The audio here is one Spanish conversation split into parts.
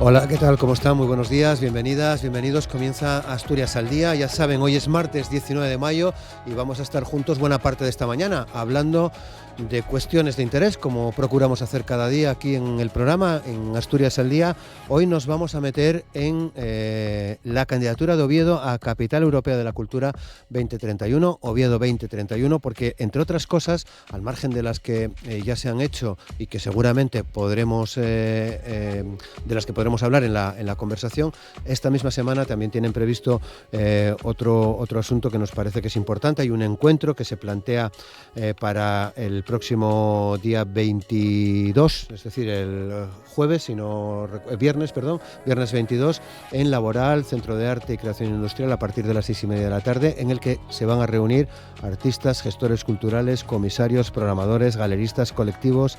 Hola, ¿qué tal? ¿Cómo están? Muy buenos días, bienvenidas, bienvenidos. Comienza Asturias al Día. Ya saben, hoy es martes 19 de mayo y vamos a estar juntos buena parte de esta mañana hablando de cuestiones de interés, como procuramos hacer cada día aquí en el programa, en Asturias al Día. Hoy nos vamos a meter en la candidatura de Oviedo a Capital Europea de la Cultura 2031, Oviedo 2031, porque, entre otras cosas, al margen de las que ya se han hecho y que seguramente podremos, de las que podremos hablar en la conversación, esta misma semana también tienen previsto otro asunto que nos parece que es importante. Hay un encuentro que se plantea para el próximo día 22, es decir, el viernes 22, en Laboral, Centro de Arte y Creación Industrial, a partir de las 6:30 de la tarde, en el que se van a reunir artistas, gestores culturales, comisarios, programadores, galeristas, colectivos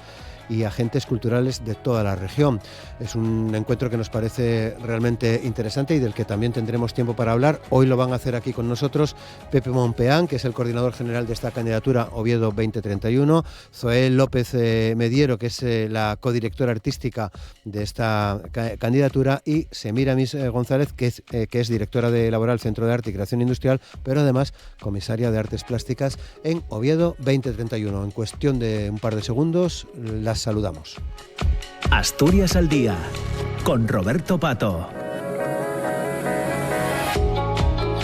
y agentes culturales de toda la región. Es un encuentro que nos parece realmente interesante y del que también tendremos tiempo para hablar. Hoy lo van a hacer aquí con nosotros Pepe Monpeán, que es el coordinador general de esta candidatura Oviedo 2031, Zoé López Mediero, que es la codirectora artística de esta candidatura, y Semíramis González, que es directora de Laboral, Centro de Arte y Creación Industrial, pero además comisaria de Artes Plásticas en Oviedo 2031. En cuestión de un par de segundos las saludamos. Asturias al Día, con Roberto Pato.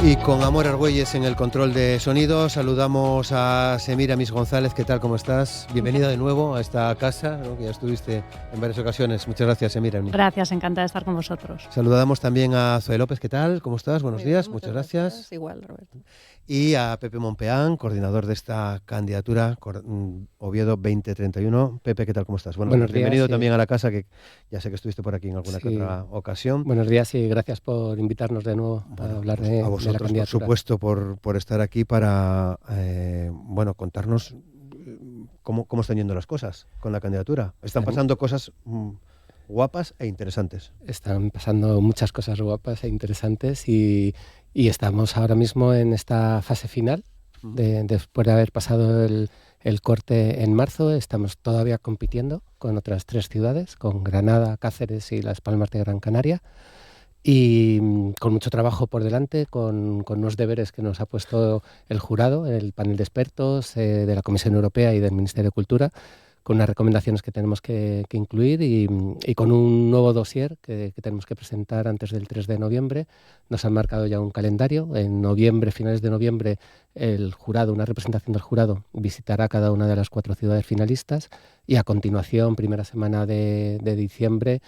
Y con Amor Argüelles en el control de sonido, saludamos a Semíramis González. ¿Qué tal? ¿Cómo estás? Bienvenida de nuevo a esta casa, ¿no?, que ya estuviste en varias ocasiones. Muchas gracias, Semíramis. Gracias, encantada de estar con vosotros. Saludamos también a Zoé López. ¿Qué tal? ¿Cómo estás? Buenos días, muchas gracias. Igual, Roberto. Y a Pepe Monpeán, coordinador de esta candidatura Oviedo 2031. Pepe, ¿qué tal? ¿Cómo estás? Buenos días. Bienvenido también a la casa, que ya sé que estuviste por aquí en alguna que otra ocasión. Buenos días y gracias por invitarnos de nuevo a hablar de a vosotros, la candidatura. Por supuesto, por estar aquí para contarnos cómo están yendo las cosas con la candidatura. Están pasando cosas guapas e interesantes. Están pasando muchas cosas guapas e interesantes y estamos ahora mismo en esta fase final. Después de haber pasado el corte en marzo, estamos todavía compitiendo con otras 3 ciudades, con Granada, Cáceres y Las Palmas de Gran Canaria, y con mucho trabajo por delante, con unos deberes que nos ha puesto el jurado, el panel de expertos de la Comisión Europea y del Ministerio de Cultura, con unas recomendaciones que tenemos que incluir y con un nuevo dossier que tenemos que presentar antes del 3 de noviembre. Nos han marcado ya un calendario. En noviembre, finales de noviembre, una representación del jurado visitará cada una de las 4 ciudades finalistas, y a continuación, primera semana de diciembre,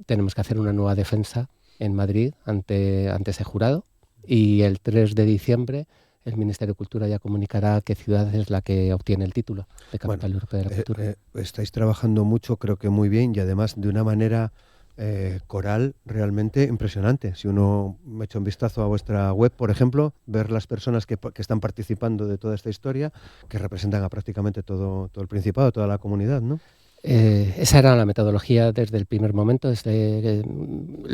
tenemos que hacer una nueva defensa en Madrid ante ese jurado, y el 3 de diciembre el Ministerio de Cultura ya comunicará qué ciudad es la que obtiene el título de Capital Europea de la Cultura. Estáis trabajando mucho, creo que muy bien, y además de una manera coral realmente impresionante. Si uno me echa un vistazo a vuestra web, por ejemplo, ver las personas que están participando de toda esta historia, que representan a prácticamente todo el Principado, toda la comunidad, ¿no? Esa era la metodología desde el primer momento.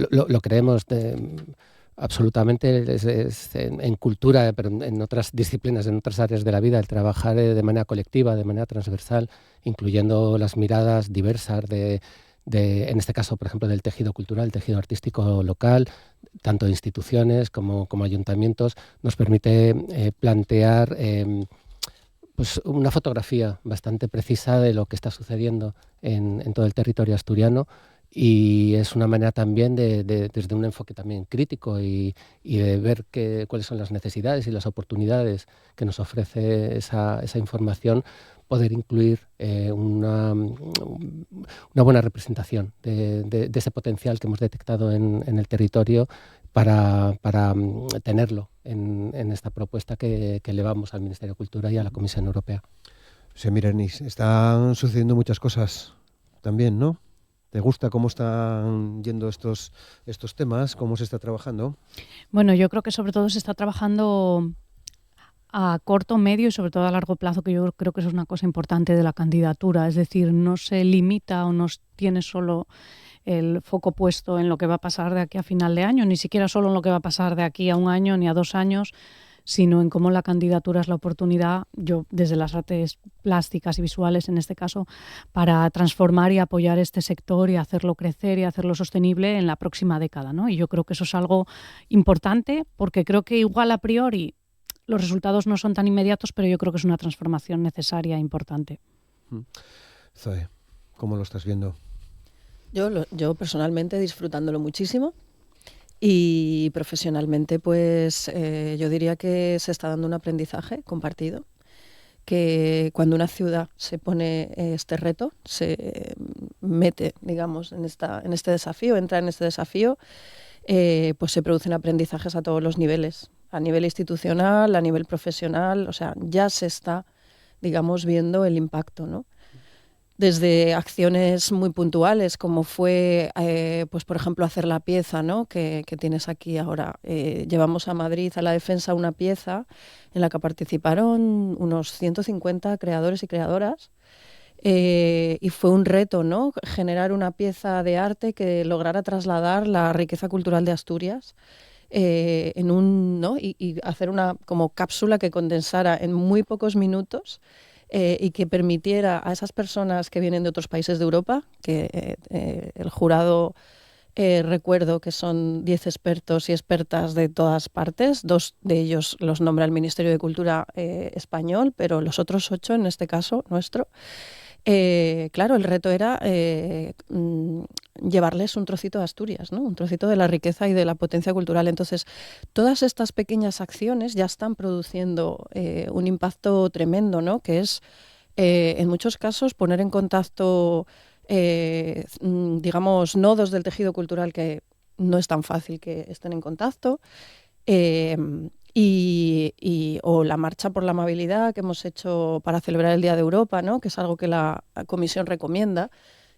Lo creemos absolutamente en cultura, pero en otras disciplinas, en otras áreas de la vida, el trabajar de manera colectiva, de manera transversal, incluyendo las miradas diversas en este caso, por ejemplo, del tejido cultural, tejido artístico local, tanto de instituciones como ayuntamientos, nos permite plantear pues una fotografía bastante precisa de lo que está sucediendo en todo el territorio asturiano. Y es una manera también desde un enfoque también crítico y de ver cuáles son las necesidades y las oportunidades que nos ofrece esa información, poder incluir una buena representación de ese potencial que hemos detectado en el territorio para tenerlo en esta propuesta que elevamos al Ministerio de Cultura y a la Comisión Europea. Semíramis, están sucediendo muchas cosas también, ¿no? ¿Te gusta cómo están yendo estos temas? ¿Cómo se está trabajando? Bueno, yo creo que sobre todo se está trabajando a corto, medio y sobre todo a largo plazo, que yo creo que eso es una cosa importante de la candidatura. Es decir, no se limita o no tiene solo el foco puesto en lo que va a pasar de aquí a final de año, ni siquiera solo en lo que va a pasar de aquí a un año ni a 2 años, sino en cómo la candidatura es la oportunidad, yo desde las artes plásticas y visuales en este caso, para transformar y apoyar este sector y hacerlo crecer y hacerlo sostenible en la próxima década, ¿no? Y yo creo que eso es algo importante, porque creo que igual a priori los resultados no son tan inmediatos, pero yo creo que es una transformación necesaria e importante. Zoe, ¿cómo lo estás viendo? Yo personalmente disfrutándolo muchísimo. Y profesionalmente, pues yo diría que se está dando un aprendizaje compartido, que cuando una ciudad se pone este reto, se mete, digamos, en este desafío, entra en este desafío, pues se producen aprendizajes a todos los niveles, a nivel institucional, a nivel profesional, o sea, ya se está, digamos, viendo el impacto, ¿no? Desde acciones muy puntuales, como fue, pues por ejemplo, hacer la pieza, ¿no? que tienes aquí ahora. Llevamos a Madrid a la Defensa una pieza en la que participaron unos 150 creadores y creadoras, y fue un reto, ¿no? Generar una pieza de arte que lograra trasladar la riqueza cultural de Asturias ¿no? y hacer una como cápsula que condensara en muy pocos minutos y que permitiera a esas personas que vienen de otros países de Europa, que el jurado, recuerdo que son 10 expertos y expertas de todas partes, 2 de ellos los nombra el Ministerio de Cultura español, pero los otros 8, en este caso nuestro, claro, el reto era llevarles un trocito de Asturias, ¿no? Un trocito de la riqueza y de la potencia cultural. Entonces, todas estas pequeñas acciones ya están produciendo un impacto tremendo, ¿no? Que es, en muchos casos, poner en contacto, digamos, nodos del tejido cultural que no es tan fácil que estén en contacto, o la marcha por la amabilidad que hemos hecho para celebrar el Día de Europa, ¿no? Que es algo que la Comisión recomienda,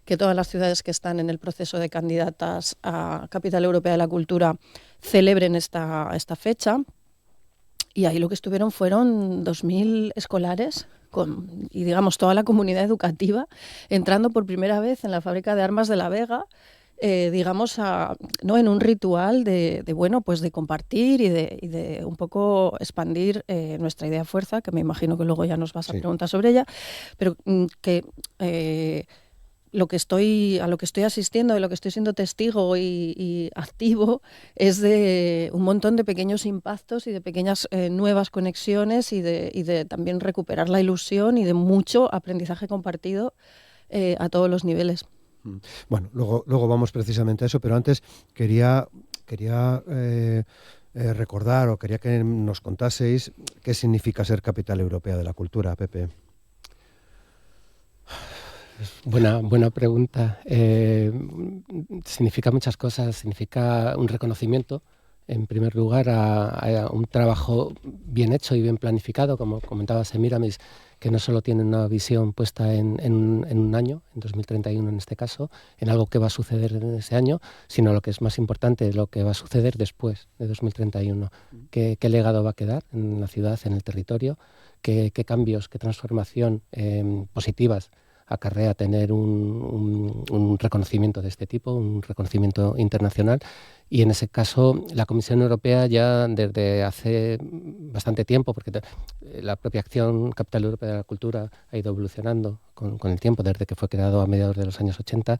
que todas las ciudades que están en el proceso de candidatas a Capital Europea de la Cultura celebren esta fecha. Y ahí lo que estuvieron fueron 2.000 escolares y digamos toda la comunidad educativa entrando por primera vez en la fábrica de armas de La Vega, digamos, ¿no? En un ritual de bueno, pues de compartir y de un poco expandir nuestra idea fuerza, que me imagino que luego ya nos vas a preguntar sobre ella, pero que a lo que estoy asistiendo, de lo que estoy siendo testigo y activo, es de un montón de pequeños impactos y de pequeñas nuevas conexiones y de también recuperar la ilusión y de mucho aprendizaje compartido a todos los niveles. Bueno, luego vamos precisamente a eso, pero antes quería recordar o quería que nos contaseis qué significa ser Capital Europea de la Cultura, Pepe. Buena pregunta. Significa muchas cosas. Significa un reconocimiento, en primer lugar, a un trabajo bien hecho y bien planificado, como comentaba Semiramis, que no solo tiene una visión puesta en un año, en 2031 en este caso, en algo que va a suceder en ese año, sino lo que es más importante, lo que va a suceder después de 2031. ¿Qué legado va a quedar en la ciudad, en el territorio? ¿Qué cambios, qué transformación positivas acarrea tener un reconocimiento de este tipo, un reconocimiento internacional? Y en ese caso la Comisión Europea ya desde hace bastante tiempo, porque la propia acción Capital Europea de la Cultura ha ido evolucionando con el tiempo, desde que fue creado a mediados de los años 80,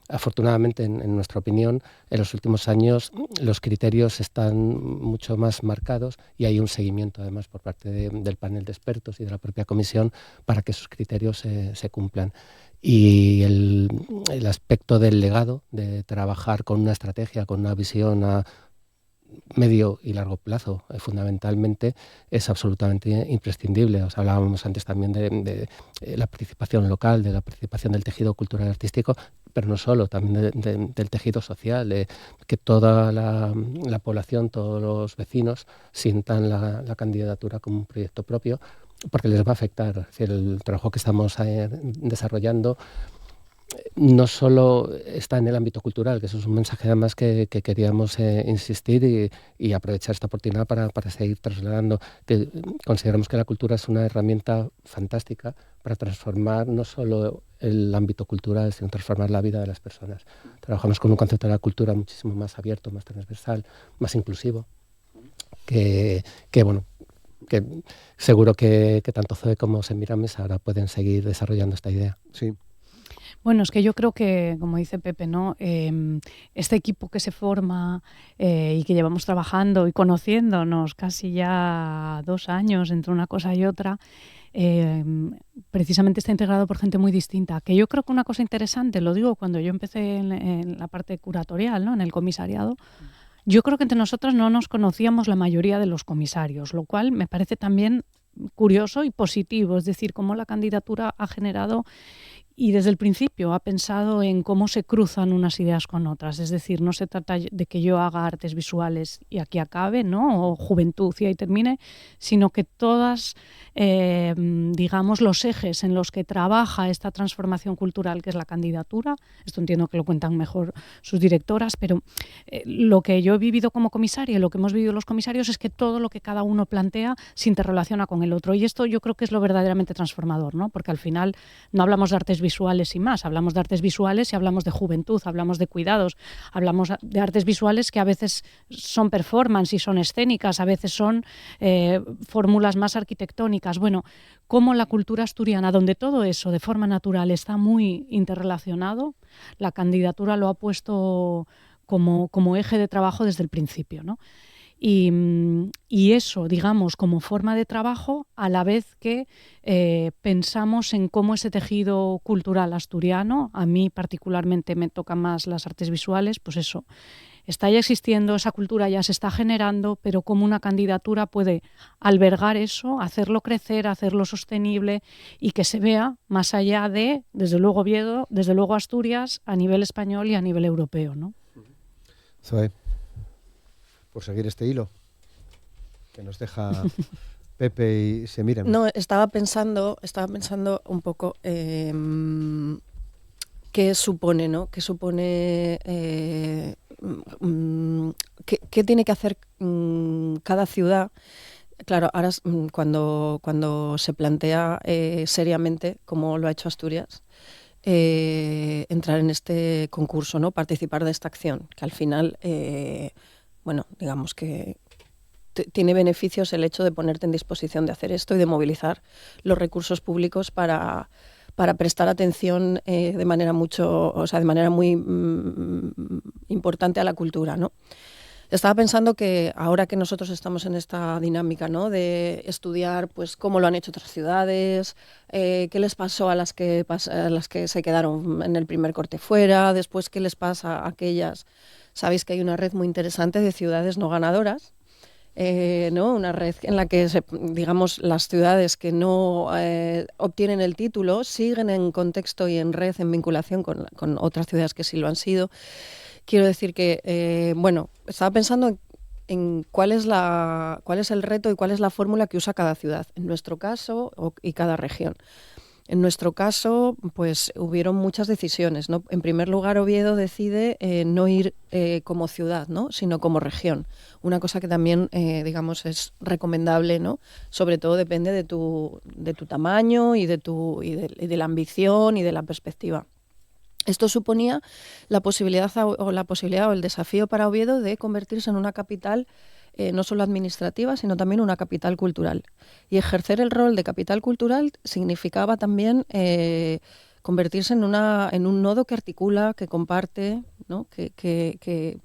afortunadamente, en nuestra opinión, en los últimos años los criterios están mucho más marcados y hay un seguimiento además por parte del panel de expertos y de la propia comisión para que esos criterios se cumplan. Y el aspecto del legado, de trabajar con una estrategia, con una visión a medio y largo plazo, fundamentalmente, es absolutamente imprescindible. Os hablábamos antes también de la participación local, de la participación del tejido cultural y artístico, pero no solo, también del tejido social, de que toda la población, todos los vecinos sientan la candidatura como un proyecto propio, porque les va a afectar. Es decir, el trabajo que estamos desarrollando no solo está en el ámbito cultural, que eso es un mensaje además que queríamos insistir y aprovechar esta oportunidad para seguir trasladando, que consideramos que la cultura es una herramienta fantástica para transformar no solo el ámbito cultural, sino transformar la vida de las personas. Trabajamos con un concepto de la cultura muchísimo más abierto, más transversal, más inclusivo, que bueno, que seguro que tanto Zoe como Semiramis ahora pueden seguir desarrollando esta idea. Sí. Bueno, es que yo creo que, como dice Pepe, ¿no? Este equipo que se forma y que llevamos trabajando y conociéndonos casi ya 2 años entre una cosa y otra, precisamente está integrado por gente muy distinta. Que yo creo que una cosa interesante, lo digo cuando yo empecé en la parte curatorial, ¿no? En el comisariado, yo creo que entre nosotros no nos conocíamos la mayoría de los comisarios, lo cual me parece también curioso y positivo, es decir, cómo la candidatura ha generado y desde el principio ha pensado en cómo se cruzan unas ideas con otras. Es decir, no se trata de que yo haga artes visuales y aquí acabe, ¿no? O juventud y ahí termine, sino que todas, digamos, los ejes en los que trabaja esta transformación cultural, que es la candidatura, esto entiendo que lo cuentan mejor sus directoras, pero lo que yo he vivido como comisaria y lo que hemos vivido los comisarios es que todo lo que cada uno plantea se interrelaciona con el otro. Y esto yo creo que es lo verdaderamente transformador, ¿no? Porque al final no hablamos de artes visuales y más, hablamos de artes visuales y hablamos de juventud, hablamos de cuidados, hablamos de artes visuales que a veces son performance y son escénicas, a veces son fórmulas más arquitectónicas. Bueno, cómo la cultura asturiana, donde todo eso de forma natural está muy interrelacionado, la candidatura lo ha puesto como eje de trabajo desde el principio, ¿no? Y eso, digamos, como forma de trabajo, a la vez que pensamos en cómo ese tejido cultural asturiano, a mí particularmente me tocan más las artes visuales, pues eso, está ya existiendo, esa cultura ya se está generando, pero cómo una candidatura puede albergar eso, hacerlo crecer, hacerlo sostenible y que se vea más allá de, desde luego Oviedo, desde luego Asturias, a nivel español y a nivel europeo, ¿no? Zoe, por seguir este hilo que nos deja Pepe y Semiramis. No, estaba pensando un poco qué supone, ¿no? ¿Qué supone, qué tiene que hacer cada ciudad? Claro, ahora cuando se plantea seriamente, como lo ha hecho Asturias, entrar en este concurso, ¿no? Participar de esta acción, que al final, bueno, digamos que tiene beneficios el hecho de ponerte en disposición de hacer esto y de movilizar los recursos públicos para prestar atención de manera muy importante a la cultura, ¿no? Estaba pensando que ahora que nosotros estamos en esta dinámica, ¿no? De estudiar pues cómo lo han hecho otras ciudades, qué les pasó a las que se quedaron en el primer corte fuera, después qué les pasa a aquellas. Sabéis que hay una red muy interesante de ciudades no ganadoras, ¿no? Una red en la que, digamos, las ciudades que no obtienen el título siguen en contexto y en red, en vinculación con otras ciudades que sí lo han sido. Quiero decir que, bueno, estaba pensando en cuál es el reto y cuál es la fórmula que usa cada ciudad, en nuestro caso y cada región. En nuestro caso, pues hubieron muchas decisiones, ¿no? En primer lugar, Oviedo decide no ir como ciudad, ¿no? Sino como región. Una cosa que también, digamos, es recomendable, ¿no? Sobre todo depende de tu tamaño y de la ambición y de la perspectiva. Esto suponía la posibilidad o el desafío para Oviedo de convertirse en una capital no solo administrativa, sino también una capital cultural. Y ejercer el rol de capital cultural significaba también convertirse en un nodo que articula, que comparte, ¿no? que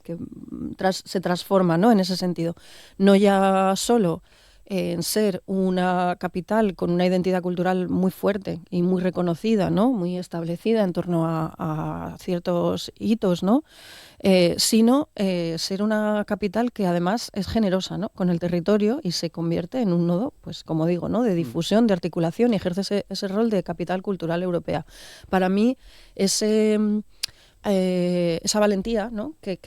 se transforma, ¿no? En ese sentido. No ya solo en ser una capital con una identidad cultural muy fuerte y muy reconocida, ¿no? Muy establecida en torno a ciertos hitos, ¿no? Sino ser una capital que además es generosa, ¿no? Con el territorio y se convierte en un nodo, pues como digo, ¿no? De difusión, de articulación y ejerce ese rol de capital cultural europea. Para mí, esa valentía, ¿no? que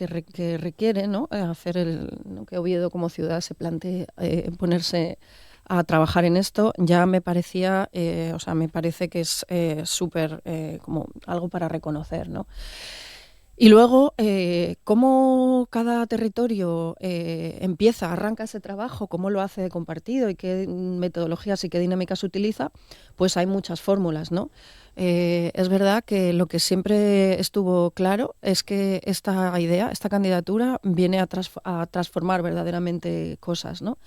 requiere, ¿no? hacer que Oviedo como ciudad se plantee ponerse a trabajar en esto, ya me parecía, me parece que es súper como algo para reconocer, ¿no? Y luego, cómo cada territorio arranca ese trabajo, cómo lo hace de compartido y qué metodologías y qué dinámicas utiliza, pues hay muchas fórmulas, ¿no? Es verdad que lo que siempre estuvo claro es que esta idea, esta candidatura, viene a transformar verdaderamente cosas, ¿no?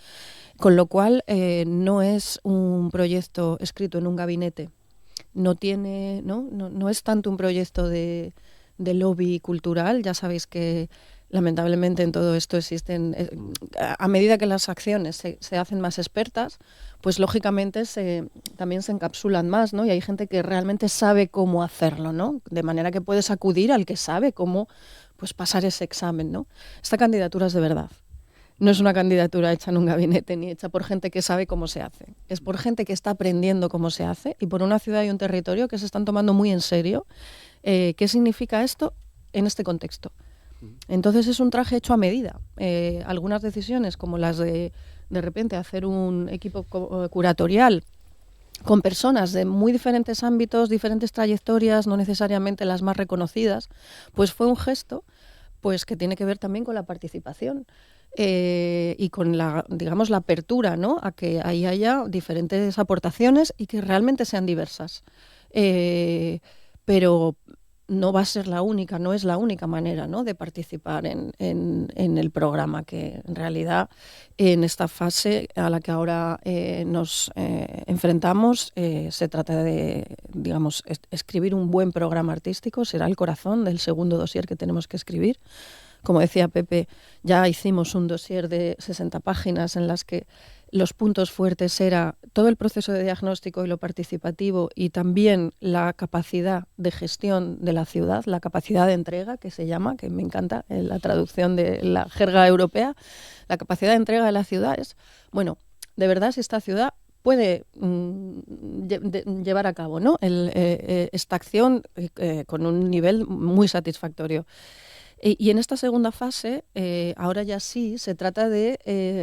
Con lo cual, no es un proyecto escrito en un gabinete, no es tanto un proyecto de lobby cultural. Ya sabéis que lamentablemente en todo esto existen, a medida que las acciones se hacen más expertas, pues lógicamente también se encapsulan más, ¿no? Y hay gente que realmente sabe cómo hacerlo, ¿no? De manera que puedes acudir al que sabe cómo, pues, pasar ese examen, ¿no? Esta candidatura es de verdad. No es una candidatura hecha en un gabinete ni hecha por gente que sabe cómo se hace. Es por gente que está aprendiendo cómo se hace y por una ciudad y un territorio que se están tomando muy en serio qué significa esto en este contexto. Entonces es un traje hecho a medida. Algunas decisiones, como las de repente hacer un equipo curatorial con personas de muy diferentes ámbitos, diferentes trayectorias, no necesariamente las más reconocidas, pues fue un gesto, pues, que tiene que ver también con la participación y con la apertura, ¿no?, a que ahí haya diferentes aportaciones y que realmente sean diversas. Pero no va a ser la única, no es la única manera, ¿no?, de participar en el programa, que en realidad en esta fase a la que ahora nos enfrentamos se trata de, digamos, escribir un buen programa artístico. Será el corazón del segundo dossier que tenemos que escribir. Como decía Pepe, ya hicimos un dossier de 60 páginas en las que los puntos fuertes era todo el proceso de diagnóstico y lo participativo, y también la capacidad de gestión de la ciudad, la capacidad de entrega, que se llama, que me encanta la traducción de la jerga europea, la capacidad de entrega de las ciudades. Bueno, de verdad, si esta ciudad puede llevar a cabo, ¿no?, esta acción con un nivel muy satisfactorio. Y en esta segunda fase, ahora ya sí, se trata de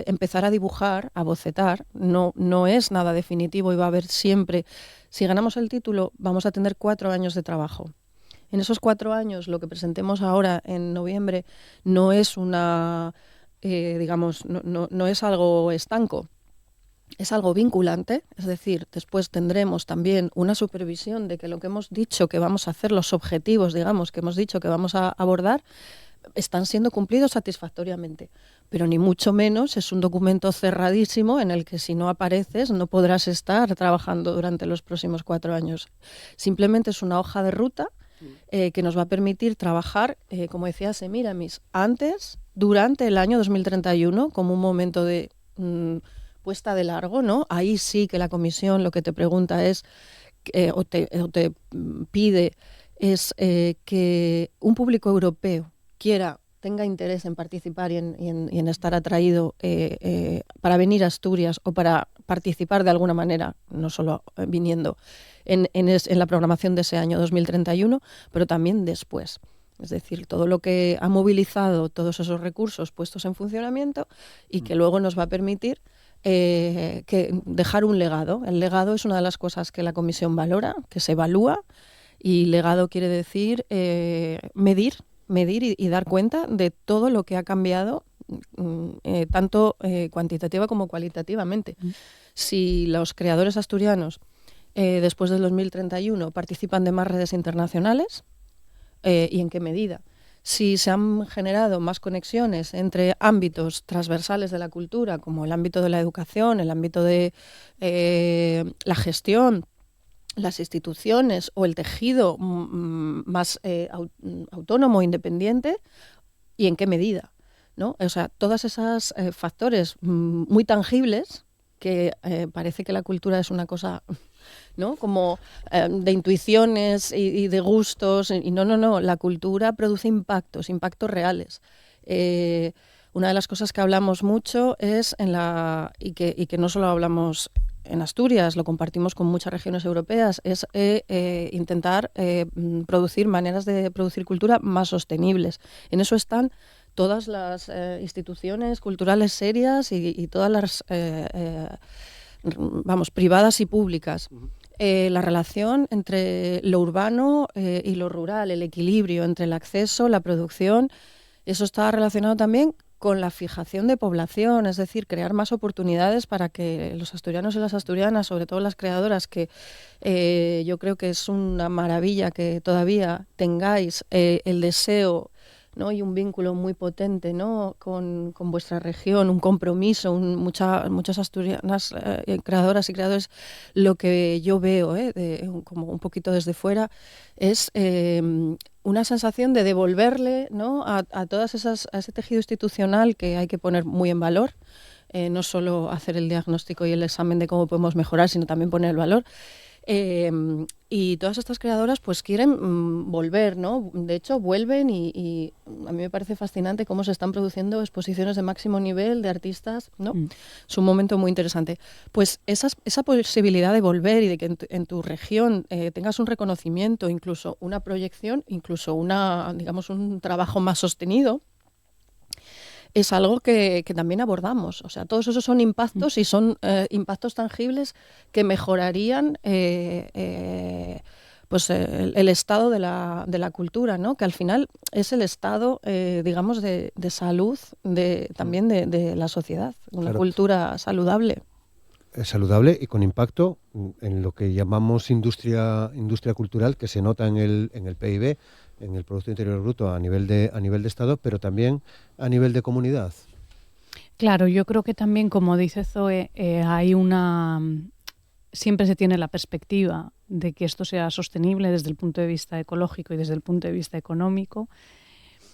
empezar a dibujar, a bocetar. No es nada definitivo y va a haber siempre... Si ganamos el título, vamos a tener 4 años de trabajo. En esos 4 años, lo que presentemos ahora en noviembre no es no es algo estanco. Es algo vinculante, es decir, después tendremos también una supervisión de que lo que hemos dicho que vamos a hacer, los objetivos, digamos, que hemos dicho que vamos a abordar, están siendo cumplidos satisfactoriamente. Pero ni mucho menos es un documento cerradísimo en el que, si no apareces, no podrás estar trabajando durante los próximos 4 años. Simplemente es una hoja de ruta que nos va a permitir trabajar, como decía Semiramis, antes, durante el año 2031, como un momento de... puesta de largo, ¿no? Ahí sí que la comisión lo que te pregunta es, o te pide, es que un público europeo tenga interés en participar y en estar atraído para venir a Asturias o para participar de alguna manera, no solo viniendo en la programación de ese año 2031, pero también después. Es decir, todo lo que ha movilizado todos esos recursos puestos en funcionamiento y que luego nos va a permitir que dejar un legado. El legado es una de las cosas que la comisión valora, que se evalúa, y legado quiere decir medir y dar cuenta de todo lo que ha cambiado, tanto cuantitativa como cualitativamente. Si los creadores asturianos después del 2031 participan de más redes internacionales, y en qué medida. Si se han generado más conexiones entre ámbitos transversales de la cultura, como el ámbito de la educación, el ámbito de la gestión, las instituciones o el tejido más autónomo, independiente, y en qué medida, ¿no? O sea, todos esos factores muy tangibles que parece que la cultura es una cosa... ¿no? Como de intuiciones y de gustos, y no, la cultura produce impactos reales. Una de las cosas que hablamos mucho es, y que no solo hablamos en Asturias, lo compartimos con muchas regiones europeas, es intentar producir maneras de producir cultura más sostenibles. En eso están todas las instituciones culturales serias y todas las... privadas y públicas. la relación entre lo urbano y lo rural, el equilibrio entre el acceso, la producción. Eso está relacionado también con la fijación de población, es decir, crear más oportunidades para que los asturianos y las asturianas, sobre todo las creadoras, que yo creo que es una maravilla que todavía tengáis el deseo, ¿no? Y un vínculo muy potente, ¿no? con vuestra región, un compromiso, muchas asturianas creadoras y creadores. Lo que yo veo, como un poquito desde fuera, es una sensación de devolverle, ¿no? a todas esas, a ese tejido institucional que hay que poner muy en valor, no solo hacer el diagnóstico y el examen de cómo podemos mejorar, sino también poner el valor. Y todas estas creadoras pues quieren volver, ¿no? De hecho, vuelven y a mí me parece fascinante cómo se están produciendo exposiciones de máximo nivel de artistas, ¿no? Es un momento muy interesante. Pues esa posibilidad de volver y de que en tu región tengas un reconocimiento, incluso una proyección, incluso digamos, un trabajo más sostenido, es algo que también abordamos. O sea, todos esos son impactos y son impactos tangibles que mejorarían pues el estado de la cultura, ¿no? Que al final es el estado, digamos, de salud también de la sociedad, una Claro. cultura saludable. Saludable y con impacto en lo que llamamos industria cultural, que se nota en el PIB, en el Producto Interior Bruto a nivel de Estado, pero también a nivel de comunidad. Claro, yo creo que también, como dice Zoe, siempre se tiene la perspectiva de que esto sea sostenible desde el punto de vista ecológico y desde el punto de vista económico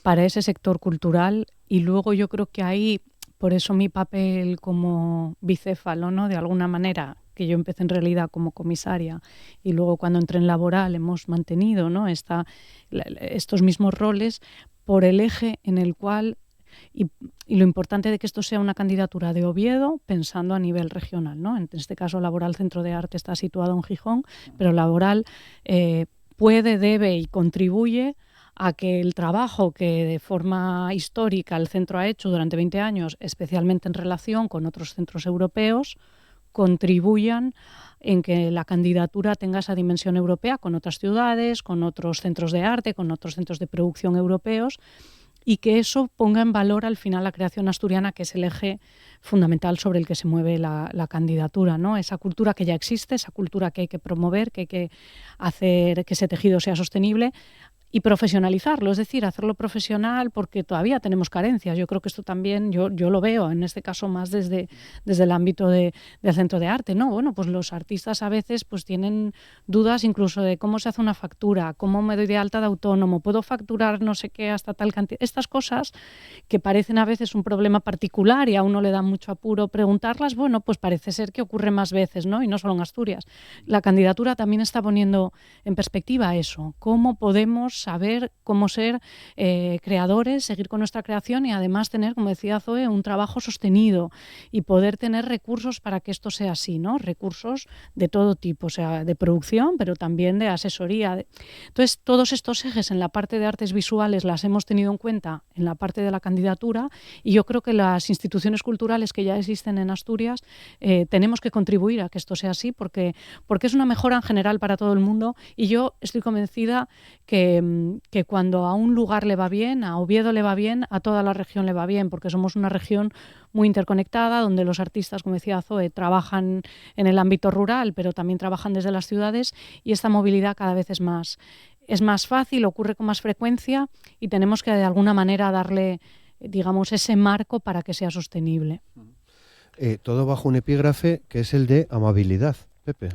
para ese sector cultural, y luego yo creo que ahí, por eso mi papel como bicéfalo, ¿no? De alguna manera, que yo empecé en realidad como comisaria y luego cuando entré en laboral hemos mantenido, ¿no? Estos mismos roles por el eje en el cual, y lo importante de que esto sea una candidatura de Oviedo pensando a nivel regional, ¿no? En este caso Laboral Centro de Arte está situado en Gijón, pero Laboral puede, debe y contribuye a que el trabajo que de forma histórica el centro ha hecho durante 20 años, especialmente en relación con otros centros europeos, contribuyan en que la candidatura tenga esa dimensión europea con otras ciudades, con otros centros de arte, con otros centros de producción europeos, y que eso ponga en valor al final la creación asturiana, que es el eje fundamental sobre el que se mueve la candidatura, ¿no? Esa cultura que ya existe, esa cultura que hay que promover, que hay que hacer que ese tejido sea sostenible, y profesionalizarlo, es decir, hacerlo profesional, porque todavía tenemos carencias. Yo creo que esto también, yo lo veo, en este caso más desde el ámbito del centro de arte, ¿no? Bueno, pues los artistas a veces pues tienen dudas incluso de cómo se hace una factura, cómo me doy de alta de autónomo, puedo facturar no sé qué hasta tal cantidad. Estas cosas que parecen a veces un problema particular y a uno le da mucho apuro preguntarlas, bueno, pues parece ser que ocurre más veces, ¿no? Y no solo en Asturias. La candidatura también está poniendo en perspectiva eso, cómo podemos saber cómo ser creadores, seguir con nuestra creación y además tener, como decía Zoe, un trabajo sostenido y poder tener recursos para que esto sea así, ¿no? Recursos de todo tipo, o sea, de producción, pero también de asesoría. Entonces, todos estos ejes en la parte de artes visuales las hemos tenido en cuenta en la parte de la candidatura, y yo creo que las instituciones culturales que ya existen en Asturias tenemos que contribuir a que esto sea así, porque es una mejora en general para todo el mundo, y yo estoy convencida que cuando a un lugar le va bien, a Oviedo le va bien, a toda la región le va bien, porque somos una región muy interconectada, donde los artistas, como decía Zoe, trabajan en el ámbito rural, pero también trabajan desde las ciudades, y esta movilidad cada vez es más fácil, ocurre con más frecuencia, y tenemos que de alguna manera darle, digamos, ese marco para que sea sostenible. Todo bajo un epígrafe que es el de amabilidad, Pepe.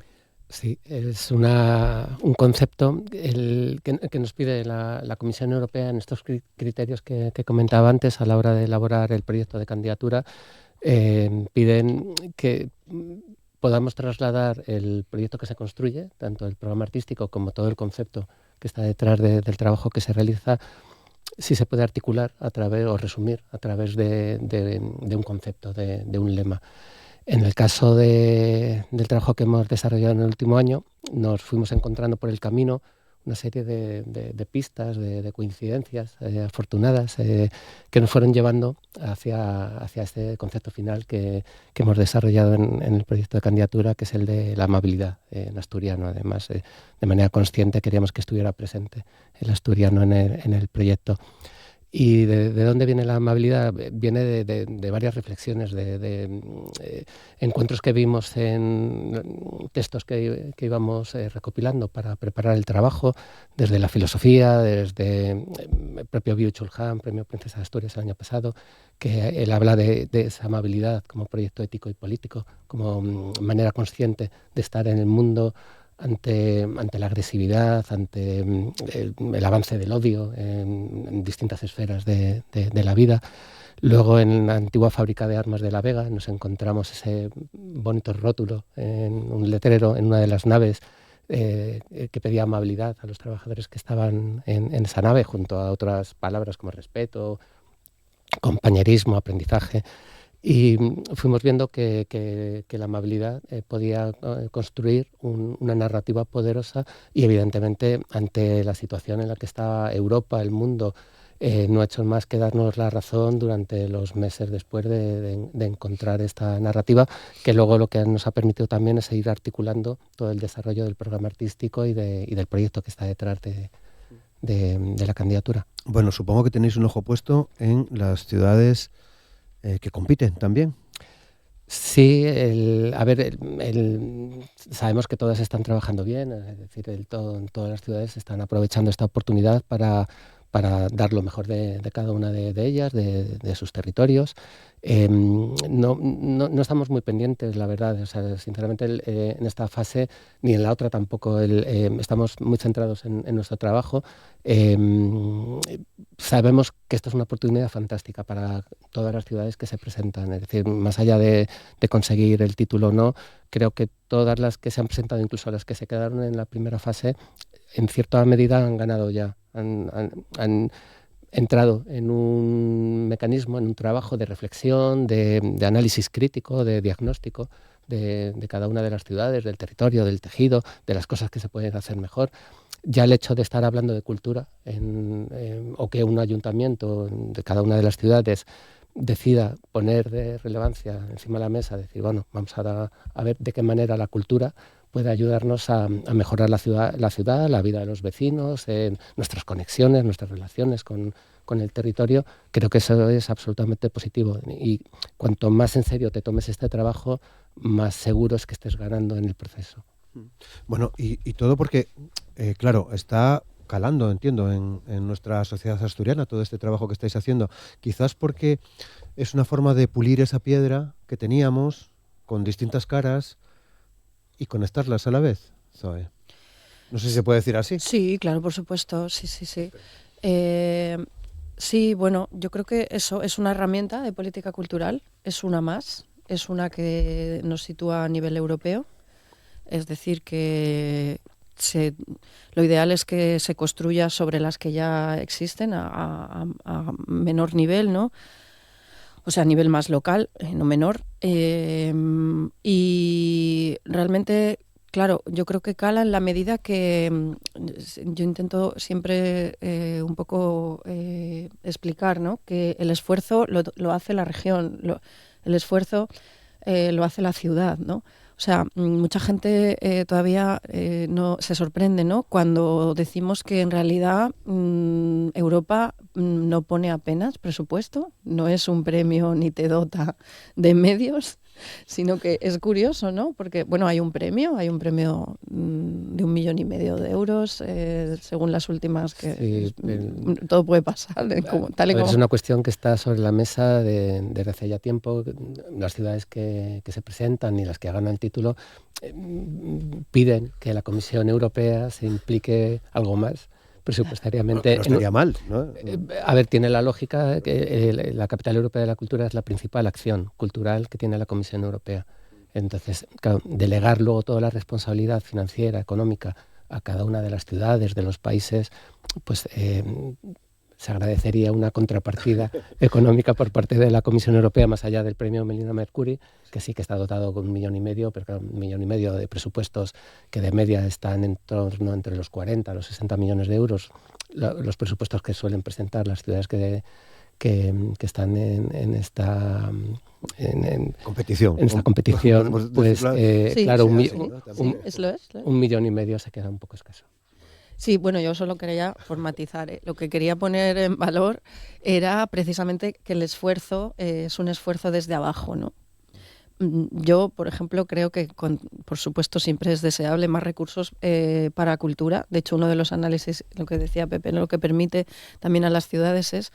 Sí, es un concepto que nos pide la Comisión Europea en estos criterios que comentaba antes a la hora de elaborar el proyecto de candidatura. Piden que podamos trasladar el proyecto que se construye, tanto el programa artístico como todo el concepto que está detrás del trabajo que se realiza, si se puede articular a través o resumir a través de un concepto, de un lema. En el caso del trabajo que hemos desarrollado en el último año, nos fuimos encontrando por el camino una serie de pistas, de coincidencias afortunadas que nos fueron llevando hacia este concepto final que hemos desarrollado en el proyecto de candidatura, que es el de la amabilidad en asturiano. Además, de manera consciente queríamos que estuviera presente el asturiano en el proyecto. ¿Y de dónde viene la amabilidad? Viene de varias reflexiones, de encuentros que vimos en textos que íbamos recopilando para preparar el trabajo, desde la filosofía, desde el propio Byung-Chul Han, Premio Princesa de Asturias el año pasado, que él habla de esa amabilidad como proyecto ético y político, como manera consciente de estar en el mundo ante la agresividad, ante el avance del odio en distintas esferas de la vida. Luego, en la antigua fábrica de armas de La Vega, nos encontramos ese bonito rótulo en un letrero en una de las naves que pedía amabilidad a los trabajadores que estaban en esa nave, junto a otras palabras como respeto, compañerismo, aprendizaje. Y fuimos viendo que la amabilidad podía construir una narrativa poderosa y, evidentemente, ante la situación en la que estaba Europa, el mundo, no ha hecho más que darnos la razón durante los meses después de encontrar esta narrativa, que luego lo que nos ha permitido también es seguir articulando todo el desarrollo del programa artístico y del proyecto que está detrás de la candidatura. Bueno, supongo que tenéis un ojo puesto en las ciudades que compiten también. Sí, sabemos que todas están trabajando bien, es decir, todas las ciudades están aprovechando esta oportunidad para dar lo mejor de cada una de ellas, de sus territorios. No estamos muy pendientes, la verdad. O sea, sinceramente, en esta fase, ni en la otra tampoco, estamos muy centrados en nuestro trabajo. Sabemos que esta es una oportunidad fantástica para todas las ciudades que se presentan. Es decir, más allá de conseguir el título o no, creo que todas las que se han presentado, incluso las que se quedaron en la primera fase, en cierta medida han ganado ya. Han entrado en un mecanismo, en un trabajo de reflexión, de análisis crítico, de diagnóstico de cada una de las ciudades, del territorio, del tejido, de las cosas que se pueden hacer mejor. Ya el hecho de estar hablando de cultura o que un ayuntamiento de cada una de las ciudades decida poner de relevancia encima de la mesa, decir, bueno, vamos a ver de qué manera la cultura puede ayudarnos a mejorar la ciudad, la vida de los vecinos, nuestras conexiones, nuestras relaciones con el territorio. Creo que eso es absolutamente positivo. Y cuanto más en serio te tomes este trabajo, más seguro es que estés ganando en el proceso. Bueno, y todo porque, claro, está calando, entiendo, en nuestra sociedad asturiana todo este trabajo que estáis haciendo. Quizás porque es una forma de pulir esa piedra que teníamos con distintas caras y conectarlas a la vez, Zoe. No sé si se puede decir así. Sí, claro, por supuesto, sí. Sí, bueno, yo creo que eso es una herramienta de política cultural, es una más, es una que nos sitúa a nivel europeo, es decir, que lo ideal es que se construya sobre las que ya existen a menor nivel, ¿no? O sea, a nivel más local, no menor. Y realmente, claro, yo creo que cala en la medida que yo intento siempre un poco explicar, ¿no? Que el esfuerzo lo hace la región, el esfuerzo lo hace la ciudad, ¿no? O sea, mucha gente todavía no se sorprende, ¿no? Cuando decimos que en realidad Europa no pone apenas presupuesto, no es un premio ni te dota de medios, sino que es curioso, ¿no? Porque, bueno, hay un premio de 1,5 millones de euros, según las últimas, que todo puede pasar. Es una cuestión que está sobre la mesa desde hace ya tiempo. Las ciudades que se presentan y las que ganan el título piden que la Comisión Europea se implique algo más presupuestariamente. No estaría mal, ¿no? A ver, tiene la lógica que la Capital Europea de la Cultura es la principal acción cultural que tiene la Comisión Europea. Entonces, claro, delegar luego toda la responsabilidad financiera, económica, a cada una de las ciudades, de los países, pues se agradecería una contrapartida económica por parte de la Comisión Europea, más allá del premio Melina Mercury, que sí que está dotado con 1,5 millones, pero claro, 1,5 millones de presupuestos que de media están en torno entre los 40 a los 60 millones de euros, los presupuestos que suelen presentar las ciudades que están en esta competición. En esta competición, pues claro, 1,5 millones se queda un poco escaso. Sí, bueno, yo solo quería formatizar. Lo que quería poner en valor era precisamente que el esfuerzo es un esfuerzo desde abajo, ¿no? Yo, por ejemplo, creo que, por supuesto, siempre es deseable más recursos para cultura. De hecho, uno de los análisis, lo que decía Pepe, lo que permite también a las ciudades es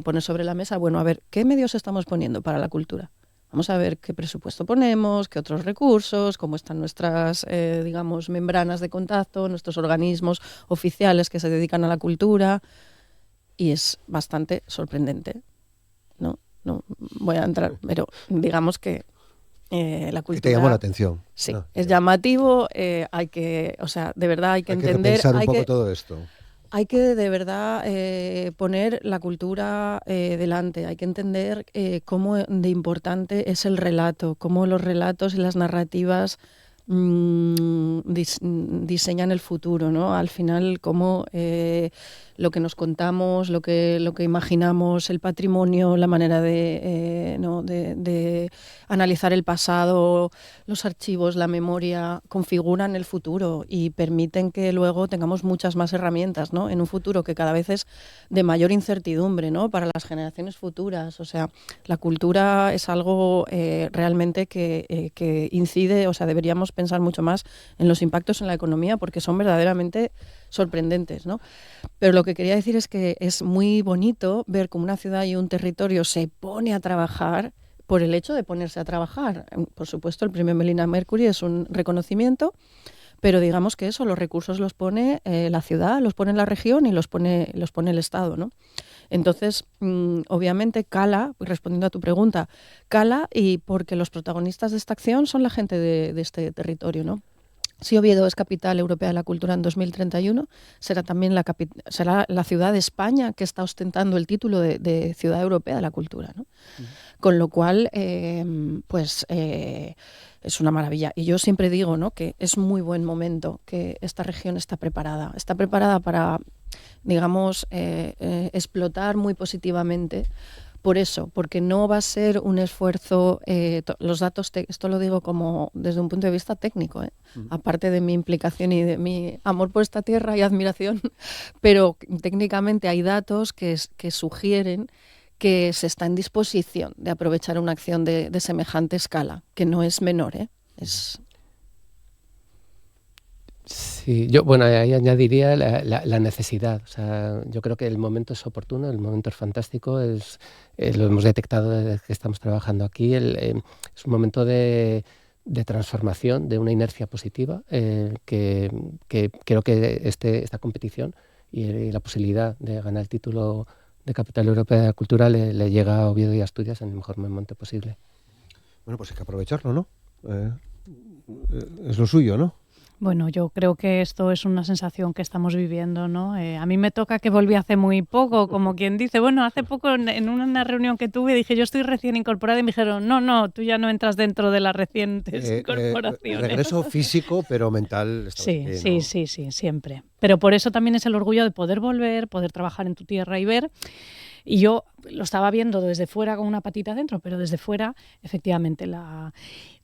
poner sobre la mesa, bueno, a ver, ¿qué medios estamos poniendo para la cultura? Vamos a ver qué presupuesto ponemos, qué otros recursos, cómo están nuestras, digamos, membranas de contacto, nuestros organismos oficiales que se dedican a la cultura. Y es bastante sorprendente. No voy a entrar, pero digamos que la cultura... Te llamó la atención. Sí, es llamativo, de verdad hay que entender... Hay que repensar un poco todo esto. Hay que de verdad poner la cultura delante, hay que entender cómo de importante es el relato, cómo los relatos y las narrativas diseñan el futuro, ¿no? Al final, cómo lo que nos contamos, lo que imaginamos, el patrimonio, la manera de analizar el pasado, los archivos, la memoria, configuran el futuro y permiten que luego tengamos muchas más herramientas, ¿no? En un futuro que cada vez es de mayor incertidumbre, ¿no? Para las generaciones futuras. O sea, la cultura es algo realmente que incide, o sea, deberíamos pensar mucho más en los impactos en la economía porque son verdaderamente sorprendentes, ¿no? Pero lo que quería decir es que es muy bonito ver cómo una ciudad y un territorio se pone a trabajar por el hecho de ponerse a trabajar. Por supuesto, el premio Melina Mercury es un reconocimiento, pero digamos que eso, los recursos los pone la ciudad, los pone la región y los pone el Estado, ¿no? Entonces, obviamente cala, respondiendo a tu pregunta, cala y porque los protagonistas de esta acción son la gente de este territorio, ¿no? Si Oviedo es capital europea de la cultura en 2031, será también será la ciudad de España que está ostentando el título de ciudad europea de la cultura, ¿no? Con lo cual, es una maravilla. Y yo siempre digo, ¿no?, que es muy buen momento, que esta región está preparada para, digamos, explotar muy positivamente. Por eso, porque no va a ser un esfuerzo, los datos, esto lo digo como desde un punto de vista técnico, aparte de mi implicación y de mi amor por esta tierra y admiración, pero técnicamente hay datos que sugieren que se está en disposición de aprovechar una acción de semejante escala, que no es menor, es... Sí, yo, bueno, ahí añadiría la necesidad. O sea, yo creo que el momento es oportuno, el momento es fantástico, lo hemos detectado desde que estamos trabajando aquí, es un momento de transformación, de una inercia positiva, que creo que esta competición y la posibilidad de ganar el título de Capital Europea de la Cultura le llega a Oviedo y Asturias en el mejor momento posible. Bueno, pues hay que aprovecharlo, ¿no? Es lo suyo, ¿no? Bueno, yo creo que esto es una sensación que estamos viviendo, ¿no? A mí me toca que volví hace muy poco, como quien dice. Bueno, hace poco en una reunión que tuve dije, yo estoy recién incorporada y me dijeron, no, tú ya no entras dentro de las recientes incorporaciones. Regreso físico, pero mental. Sí, siempre. Pero por eso también es el orgullo de poder volver, poder trabajar en tu tierra y ver. Y yo lo estaba viendo desde fuera con una patita dentro, pero desde fuera, efectivamente, la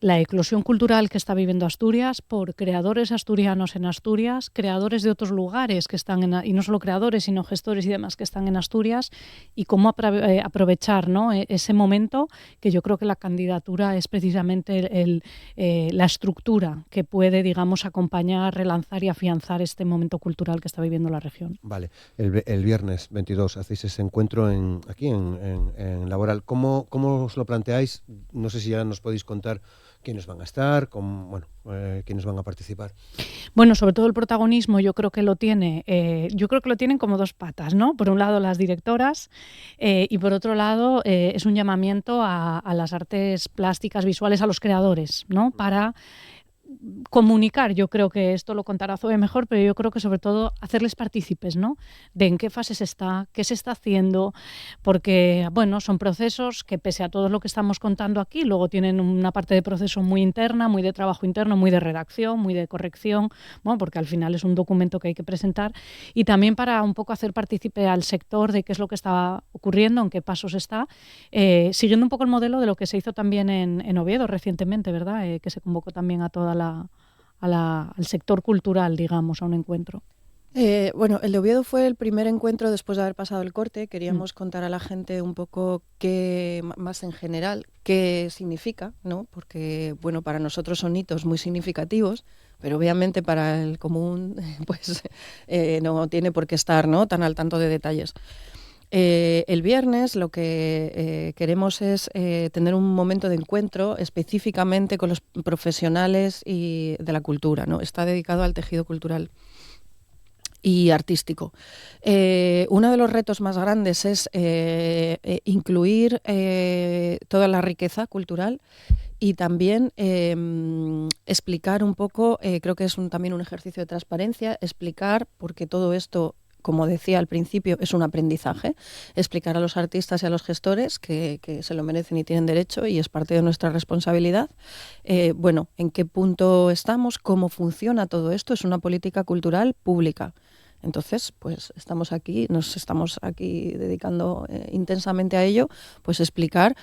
eclosión cultural que está viviendo Asturias por creadores asturianos en Asturias, creadores de otros lugares que están y no solo creadores, sino gestores y demás que están en Asturias, y cómo aprovechar, ¿no?, ese momento, que yo creo que la candidatura es precisamente la estructura que puede, digamos, acompañar, relanzar y afianzar este momento cultural que está viviendo la región. Vale, el viernes 22 hacéis ese encuentro aquí en Laboral. ¿Cómo os lo planteáis? No sé si ya nos podéis contar quiénes van a estar, quiénes van a participar. Bueno, sobre todo el protagonismo yo creo que lo tienen como dos patas, ¿no? Por un lado las directoras y por otro lado es un llamamiento a las artes plásticas visuales, a los creadores, ¿no? Para comunicar, yo creo que esto lo contará Zoe mejor, pero yo creo que sobre todo hacerles partícipes, ¿no? De en qué fases está, qué se está haciendo, porque, bueno, son procesos que pese a todo lo que estamos contando aquí, luego tienen una parte de proceso muy interna, muy de trabajo interno, muy de redacción, muy de corrección, bueno, porque al final es un documento que hay que presentar, y también para un poco hacer partícipe al sector de qué es lo que está ocurriendo, en qué pasos está, siguiendo un poco el modelo de lo que se hizo también en Oviedo recientemente, ¿verdad? Que se convocó también a toda al sector cultural, digamos, a un encuentro. Bueno, el de Oviedo fue el primer encuentro después de haber pasado el corte. Queríamos contar a la gente un poco qué, más en general, qué significa, ¿no? Porque, bueno, para nosotros son hitos muy significativos, pero obviamente para el común, pues no tiene por qué estar, ¿no?, tan al tanto de detalles. El viernes lo que queremos es tener un momento de encuentro específicamente con los profesionales de la cultura, ¿no? Está dedicado al tejido cultural y artístico. Uno de los retos más grandes es incluir toda la riqueza cultural y también explicar un poco, creo que es también un ejercicio de transparencia, explicar porque todo esto, como decía al principio, es un aprendizaje, explicar a los artistas y a los gestores que se lo merecen y tienen derecho y es parte de nuestra responsabilidad. Bueno, en qué punto estamos, cómo funciona todo esto, es una política cultural pública. Entonces, pues nos estamos aquí dedicando intensamente a ello, pues explicar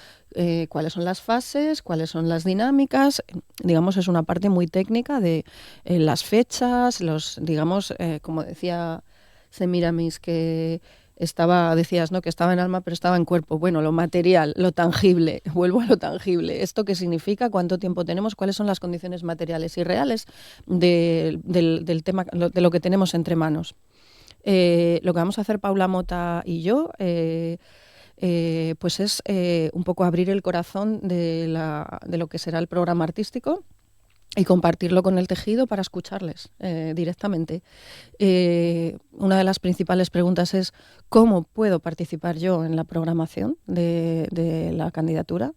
cuáles son las fases, cuáles son las dinámicas. Digamos, es una parte muy técnica de las fechas, digamos, como decía Semiramis, que decías, ¿no?, que estaba en alma pero estaba en cuerpo. Bueno, lo material, lo tangible, vuelvo a lo tangible. ¿Esto qué significa? ¿Cuánto tiempo tenemos? ¿Cuáles son las condiciones materiales y reales del tema, de lo que tenemos entre manos? Lo que vamos a hacer Paula Mota y yo pues es un poco abrir el corazón de lo que será el programa artístico y compartirlo con el tejido para escucharles directamente. Una de las principales preguntas es ¿cómo puedo participar yo en la programación de la candidatura?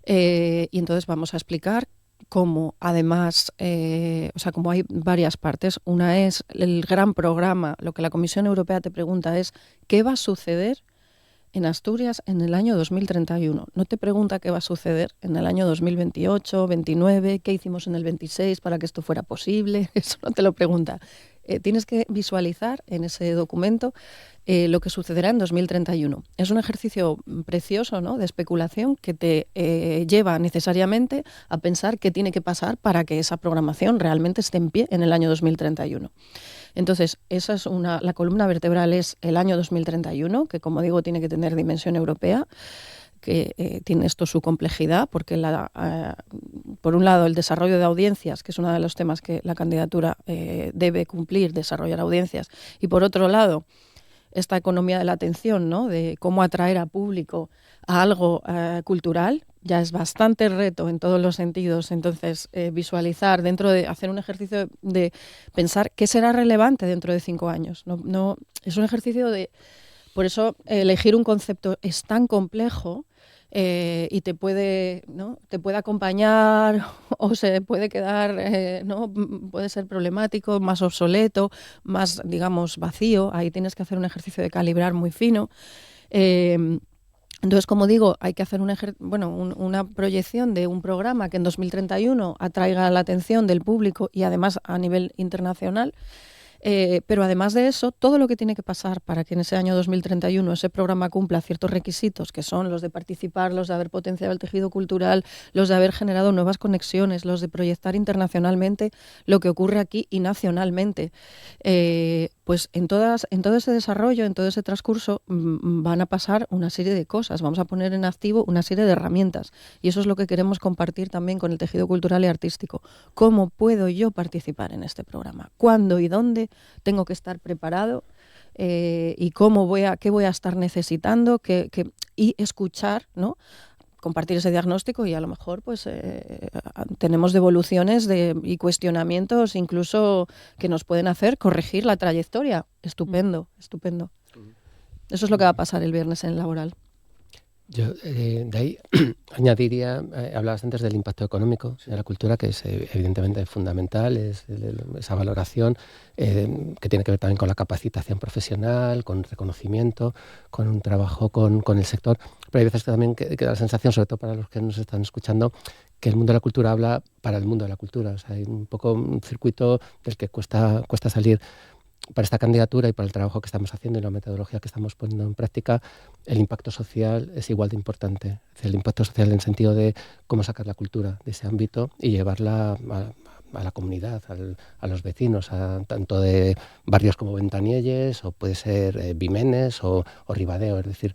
Y entonces vamos a explicar cómo, además, como hay varias partes. Una es el gran programa, lo que la Comisión Europea te pregunta es ¿qué va a suceder en Asturias en el año 2031. No te pregunta qué va a suceder en el año 2028, 29, qué hicimos en el 26 para que esto fuera posible. Eso no te lo pregunta. Tienes que visualizar en ese documento lo que sucederá en 2031. Es un ejercicio precioso, ¿no?, de especulación que te lleva necesariamente a pensar qué tiene que pasar para que esa programación realmente esté en pie en el año 2031. Entonces, esa es la columna vertebral es el año 2031, que como digo tiene que tener dimensión europea, que tiene esto su complejidad, porque por un lado el desarrollo de audiencias, que es uno de los temas que la candidatura debe cumplir, desarrollar audiencias, y por otro lado esta economía de la atención, ¿no?, de cómo atraer a público a algo cultural, ya es bastante reto en todos los sentidos. Entonces, visualizar dentro de hacer un ejercicio de pensar qué será relevante dentro de 5 años. No, es un ejercicio por eso elegir un concepto es tan complejo y te puede acompañar o se puede quedar, puede ser problemático, más obsoleto, más, digamos, vacío. Ahí tienes que hacer un ejercicio de calibrar muy fino. Entonces, como digo, hay que hacer una proyección de un programa que en 2031 atraiga la atención del público y además a nivel internacional. Pero además de eso, todo lo que tiene que pasar para que en ese año 2031 ese programa cumpla ciertos requisitos, que son los de participar, los de haber potenciado el tejido cultural, los de haber generado nuevas conexiones, los de proyectar internacionalmente lo que ocurre aquí y nacionalmente, pues en todo ese desarrollo, en todo ese transcurso van a pasar una serie de cosas, vamos a poner en activo una serie de herramientas y eso es lo que queremos compartir también con el tejido cultural y artístico. ¿Cómo puedo yo participar en este programa? ¿Cuándo y dónde tengo que estar preparado? Y qué voy a estar necesitando y escuchar, ¿no?, compartir ese diagnóstico y a lo mejor pues tenemos devoluciones y cuestionamientos incluso que nos pueden hacer corregir la trayectoria. Estupendo. Eso es lo que va a pasar el viernes en el Laboral. Yo de ahí añadiría, hablabas antes del impacto económico de la cultura, que es evidentemente fundamental, es esa valoración que tiene que ver también con la capacitación profesional, con reconocimiento, con un trabajo con el sector. Pero hay veces también que da la sensación, sobre todo para los que nos están escuchando, que el mundo de la cultura habla para el mundo de la cultura. O sea, hay un poco un circuito del que cuesta salir. Para esta candidatura y para el trabajo que estamos haciendo y la metodología que estamos poniendo en práctica, el impacto social es igual de importante. Es decir, el impacto social en el sentido de cómo sacar la cultura de ese ámbito y llevarla a la comunidad, a los vecinos, tanto de barrios como Ventanielles, o puede ser Vimenes o Ribadeo. Es decir,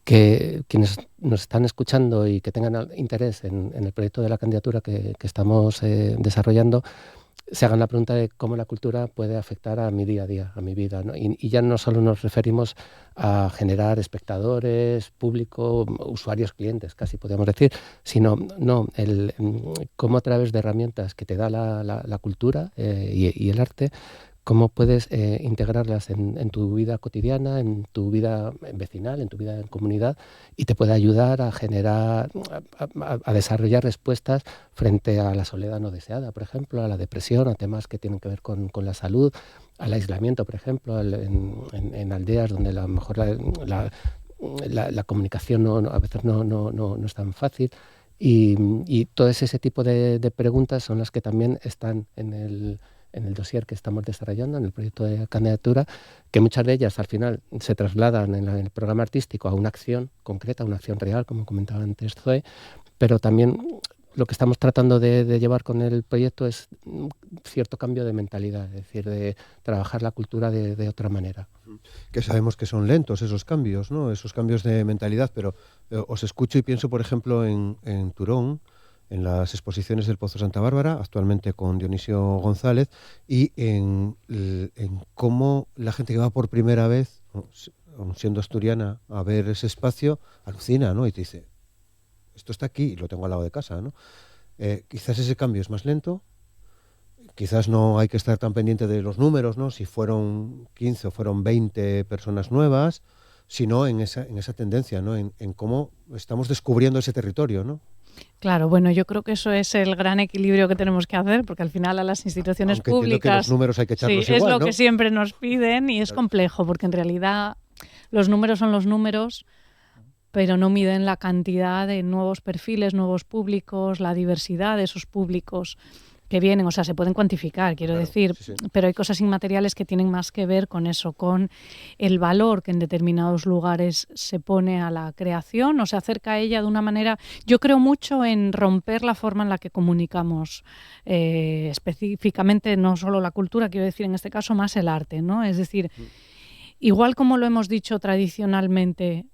que quienes nos están escuchando y que tengan interés en el proyecto de la candidatura que estamos desarrollando, se hagan la pregunta de cómo la cultura puede afectar a mi día a día, a mi vida, ¿no? Y ya no solo nos referimos a generar espectadores, público, usuarios, clientes, casi podríamos decir, sino cómo a través de herramientas que te da la cultura y el arte, cómo puedes integrarlas en tu vida cotidiana, en tu vida vecinal, en tu vida en comunidad, y te puede ayudar a generar, a desarrollar respuestas frente a la soledad no deseada, por ejemplo, a la depresión, a temas que tienen que ver con la salud, al aislamiento, por ejemplo, en aldeas donde a lo mejor la comunicación a veces no es tan fácil. Y todo ese tipo de preguntas son las que también están en el dossier que estamos desarrollando, en el proyecto de candidatura, que muchas de ellas al final se trasladan en el programa artístico a una acción concreta, una acción real, como comentaba antes Zoe, pero también lo que estamos tratando de llevar con el proyecto es un cierto cambio de mentalidad, es decir, de trabajar la cultura de otra manera. Que sabemos que son lentos esos cambios, ¿no? Esos cambios de mentalidad, pero os escucho y pienso, por ejemplo, en Turón, en las exposiciones del Pozo Santa Bárbara, actualmente con Dionisio González, y en cómo la gente que va por primera vez, siendo asturiana, a ver ese espacio, alucina, ¿no? Y te dice, esto está aquí y lo tengo al lado de casa, ¿no? Quizás ese cambio es más lento, quizás no hay que estar tan pendiente de los números, ¿no? Si fueron 15 o fueron 20 personas nuevas, sino en esa tendencia, ¿no? En cómo estamos descubriendo ese territorio, ¿no? Claro, bueno, yo creo que eso es el gran equilibrio que tenemos que hacer, porque al final a las instituciones Aunque públicas... entiendo que los números hay que echarlos sí, igual, es lo ¿no? que siempre nos piden y es complejo, porque en realidad los números son los números, pero no miden la cantidad de nuevos perfiles, nuevos públicos, la diversidad de esos públicos que vienen, o sea, se pueden cuantificar, quiero decir, sí. Pero hay cosas inmateriales que tienen más que ver con eso, con el valor que en determinados lugares se pone a la creación o se acerca a ella de una manera... Yo creo mucho en romper la forma en la que comunicamos, específicamente no solo la cultura, quiero decir en este caso más el arte, ¿no? Es decir, igual como lo hemos dicho tradicionalmente,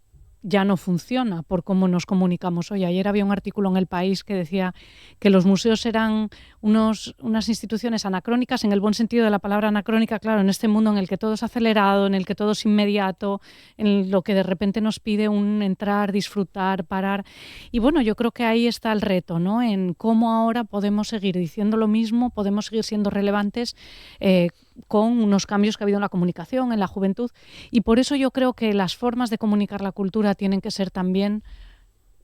ya no funciona por cómo nos comunicamos hoy. Ayer había un artículo en El País que decía que los museos eran unas instituciones anacrónicas, en el buen sentido de la palabra anacrónica, claro, en este mundo en el que todo es acelerado, en el que todo es inmediato, en lo que de repente nos pide un entrar, disfrutar, parar. Y bueno, yo creo que ahí está el reto, ¿no? En cómo ahora podemos seguir diciendo lo mismo, podemos seguir siendo relevantes con unos cambios que ha habido en la comunicación, en la juventud, y por eso yo creo que las formas de comunicar la cultura tienen que ser también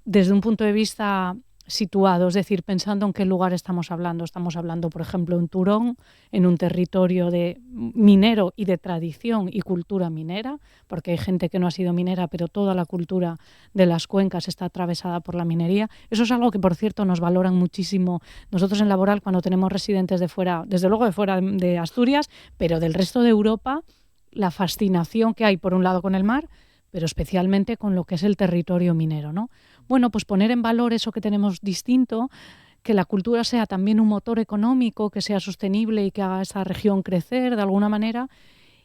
desde un punto de vista situado, es decir, pensando en qué lugar estamos hablando. Estamos hablando, por ejemplo, en Turón, en un territorio de minero y de tradición y cultura minera, porque hay gente que no ha sido minera, pero toda la cultura de las cuencas está atravesada por la minería. Eso es algo que, por cierto, nos valoran muchísimo nosotros en Laboral cuando tenemos residentes de fuera, desde luego de fuera de Asturias, pero del resto de Europa, la fascinación que hay, por un lado, con el mar, pero especialmente con lo que es el territorio minero, ¿no? Bueno, pues poner en valor eso que tenemos distinto, que la cultura sea también un motor económico, que sea sostenible y que haga esa región crecer de alguna manera,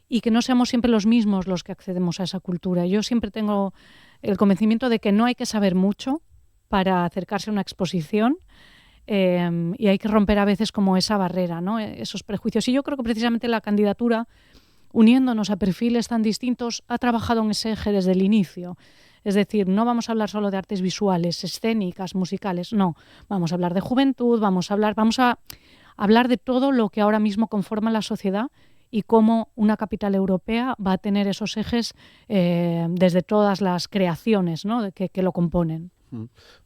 y que no seamos siempre los mismos los que accedemos a esa cultura. Yo siempre tengo el convencimiento de que no hay que saber mucho para acercarse a una exposición, y hay que romper a veces como esa barrera, ¿no? Esos prejuicios. Y yo creo que precisamente la candidatura, uniéndonos a perfiles tan distintos, ha trabajado en ese eje desde el inicio. Es decir, no vamos a hablar solo de artes visuales, escénicas, musicales, no. Vamos a hablar de juventud, vamos a hablar de todo lo que ahora mismo conforma la sociedad y cómo una capital europea va a tener esos ejes desde todas las creaciones, ¿no?, que lo componen.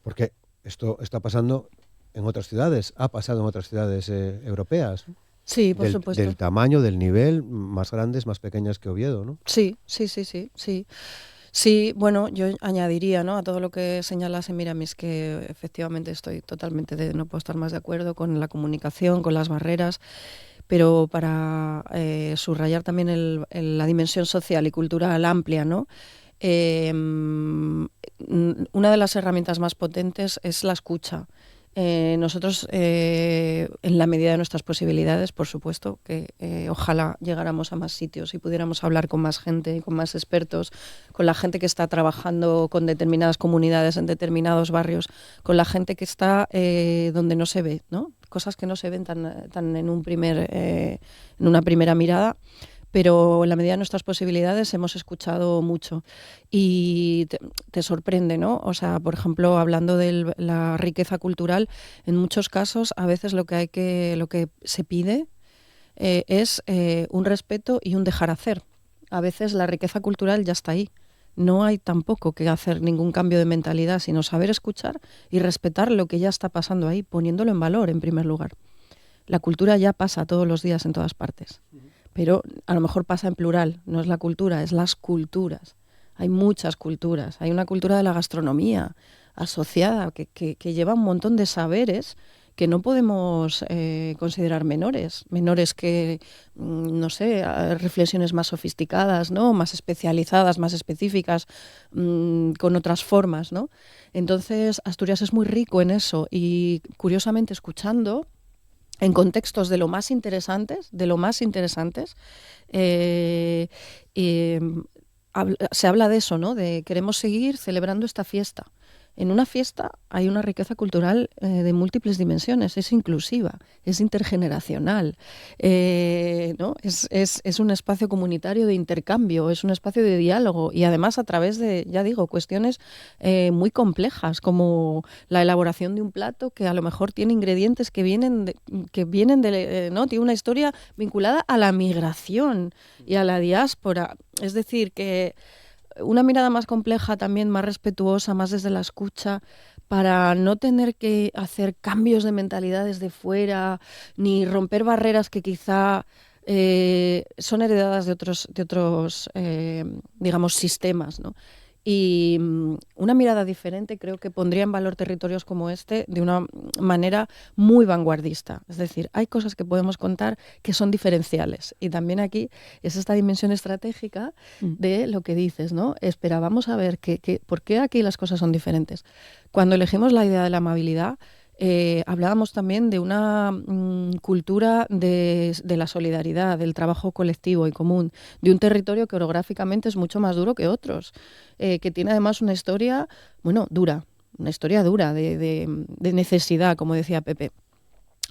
Porque esto está pasando en otras ciudades, ha pasado en otras ciudades europeas. Sí, por supuesto. Del tamaño, del nivel, más grandes, más pequeñas que Oviedo, ¿no? Sí. Sí, bueno, yo añadiría, ¿no?, a todo lo que señala Semiramis, que efectivamente estoy totalmente, no puedo estar más de acuerdo con la comunicación, con las barreras, pero para subrayar también la dimensión social y cultural amplia, ¿no? Una de las herramientas más potentes es la escucha. Nosotros, en la medida de nuestras posibilidades, por supuesto, que ojalá llegáramos a más sitios y pudiéramos hablar con más gente, con más expertos, con la gente que está trabajando con determinadas comunidades en determinados barrios, con la gente que está donde no se ve, ¿no? Cosas que no se ven tan en una primera mirada. Pero en la medida de nuestras posibilidades hemos escuchado mucho y te sorprende, ¿no? O sea, por ejemplo, hablando de la riqueza cultural, en muchos casos a veces lo que se pide es un respeto y un dejar hacer. A veces la riqueza cultural ya está ahí. No hay tampoco que hacer ningún cambio de mentalidad, sino saber escuchar y respetar lo que ya está pasando ahí, poniéndolo en valor en primer lugar. La cultura ya pasa todos los días en todas partes. Pero a lo mejor pasa en plural, no es la cultura, es las culturas. Hay muchas culturas, hay una cultura de la gastronomía asociada que lleva un montón de saberes que no podemos considerar menores que, no sé, reflexiones más sofisticadas, ¿no?, más especializadas, más específicas, con otras formas, ¿no? Entonces, Asturias es muy rico en eso y, curiosamente, escuchando en contextos de lo más interesantes, se habla de eso, ¿no?, de queremos seguir celebrando esta fiesta. En una fiesta hay una riqueza cultural de múltiples dimensiones, es inclusiva, es intergeneracional, ¿no? Es un espacio comunitario de intercambio, es un espacio de diálogo y además a través de, ya digo, cuestiones muy complejas como la elaboración de un plato que a lo mejor tiene ingredientes que vienen de ¿no?, tiene una historia vinculada a la migración y a la diáspora. Es decir, que una mirada más compleja, también más respetuosa, más desde la escucha, para no tener que hacer cambios de mentalidades de fuera, ni romper barreras que quizá son heredadas de otros digamos, sistemas, ¿no? Y una mirada diferente creo que pondría en valor territorios como este de una manera muy vanguardista. Es decir, hay cosas que podemos contar que son diferenciales. Y también aquí es esta dimensión estratégica de lo que dices, ¿no? Esperábamos a ver por qué aquí las cosas son diferentes. Cuando elegimos la idea de la amabilidad, hablábamos también de una cultura de la solidaridad, del trabajo colectivo y común, de un territorio que orográficamente es mucho más duro que otros, que tiene además una historia, dura, de necesidad, como decía Pepe.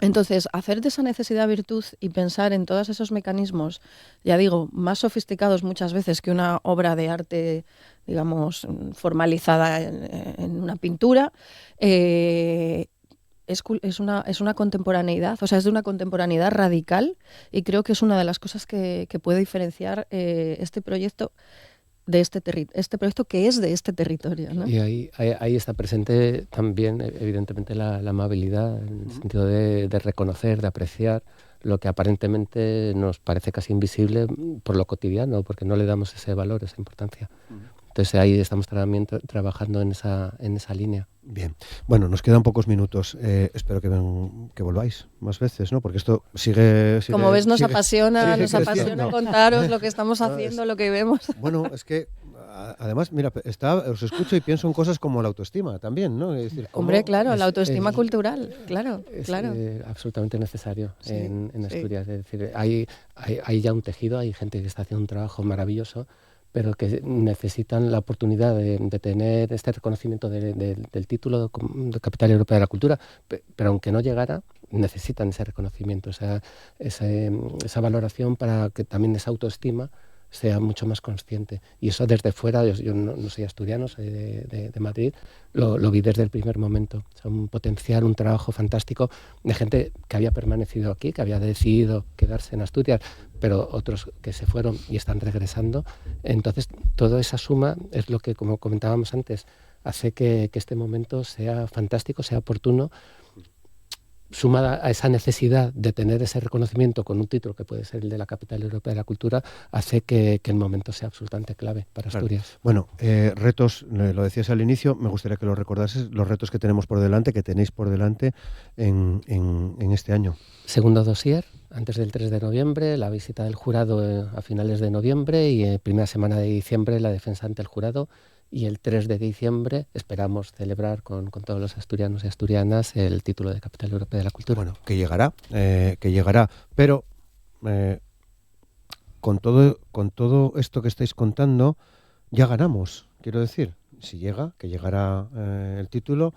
Entonces, hacer de esa necesidad virtud y pensar en todos esos mecanismos, ya digo, más sofisticados muchas veces que una obra de arte, digamos, formalizada en una pintura, es una contemporaneidad, o sea, es de una contemporaneidad radical y creo que es una de las cosas que puede diferenciar este proyecto de este proyecto que es de este territorio, ¿no? Y ahí está presente también, evidentemente, la amabilidad, en el sentido de reconocer, de apreciar lo que aparentemente nos parece casi invisible por lo cotidiano, porque no le damos ese valor, esa importancia. Entonces ahí estamos también trabajando en esa línea. Bien, bueno, nos quedan pocos minutos. Espero que volváis más veces, ¿no? Porque esto sigue como ves, nos sigue apasiona contaros lo que estamos haciendo, lo que vemos. Bueno, es que además, mira, os escucho y pienso en cosas como la autoestima también, ¿no? Es decir, hombre, claro, la autoestima cultural, claro. Absolutamente necesario en Asturias. Es decir, hay ya un tejido, hay gente que está haciendo un trabajo maravilloso, pero que necesitan la oportunidad de tener este reconocimiento del título de Capital Europea de la Cultura, pero aunque no llegara, necesitan ese reconocimiento, esa valoración para que también esa autoestima sea mucho más consciente. Y eso desde fuera, yo no soy asturiano, soy de Madrid, lo vi desde el primer momento. O sea, un potencial, un trabajo fantástico de gente que había permanecido aquí, que había decidido quedarse en Asturias pero otros que se fueron y están regresando. Entonces, toda esa suma es lo que, como comentábamos antes, hace que este momento sea fantástico, sea oportuno, sumada a esa necesidad de tener ese reconocimiento con un título que puede ser el de la Capital Europea de la Cultura, hace que el momento sea absolutamente clave para Asturias. Claro. Bueno, retos, lo decías al inicio, me gustaría que lo recordases, los retos que tenemos por delante, que tenéis por delante en este año. Segundo dossier, antes del 3 de noviembre, la visita del jurado a finales de noviembre y primera semana de diciembre la defensa ante el jurado. Y el 3 de diciembre esperamos celebrar con todos los asturianos y asturianas el título de Capital Europea de la Cultura. Bueno, que llegará, pero con todo esto que estáis contando, ya ganamos, quiero decir. Si llega, que llegará el título,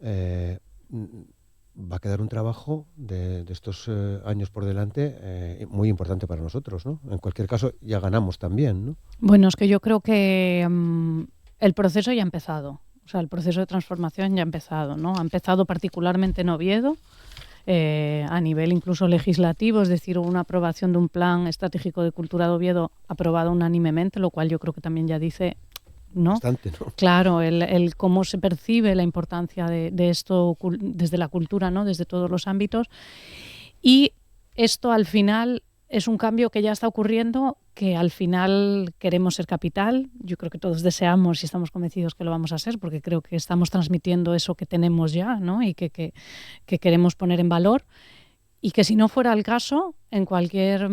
va a quedar un trabajo de estos años por delante muy importante para nosotros, ¿no? En cualquier caso, ya ganamos también, ¿no? Bueno, es que yo creo que el proceso ya ha empezado, o sea, el proceso de transformación ya ha empezado, ¿no? Ha empezado particularmente en Oviedo, a nivel incluso legislativo, es decir, hubo una aprobación de un plan estratégico de cultura de Oviedo aprobado unánimemente, lo cual yo creo que también ya dice, ¿no? Bastante, ¿no? Claro, el cómo se percibe la importancia de esto desde la cultura, ¿no? Desde todos los ámbitos. Y esto al final es un cambio que ya está ocurriendo, que al final queremos ser capital. Yo creo que todos deseamos y estamos convencidos que lo vamos a ser, porque creo que estamos transmitiendo eso que tenemos ya, ¿no? Y que queremos poner en valor. Y que si no fuera el caso, en cualquier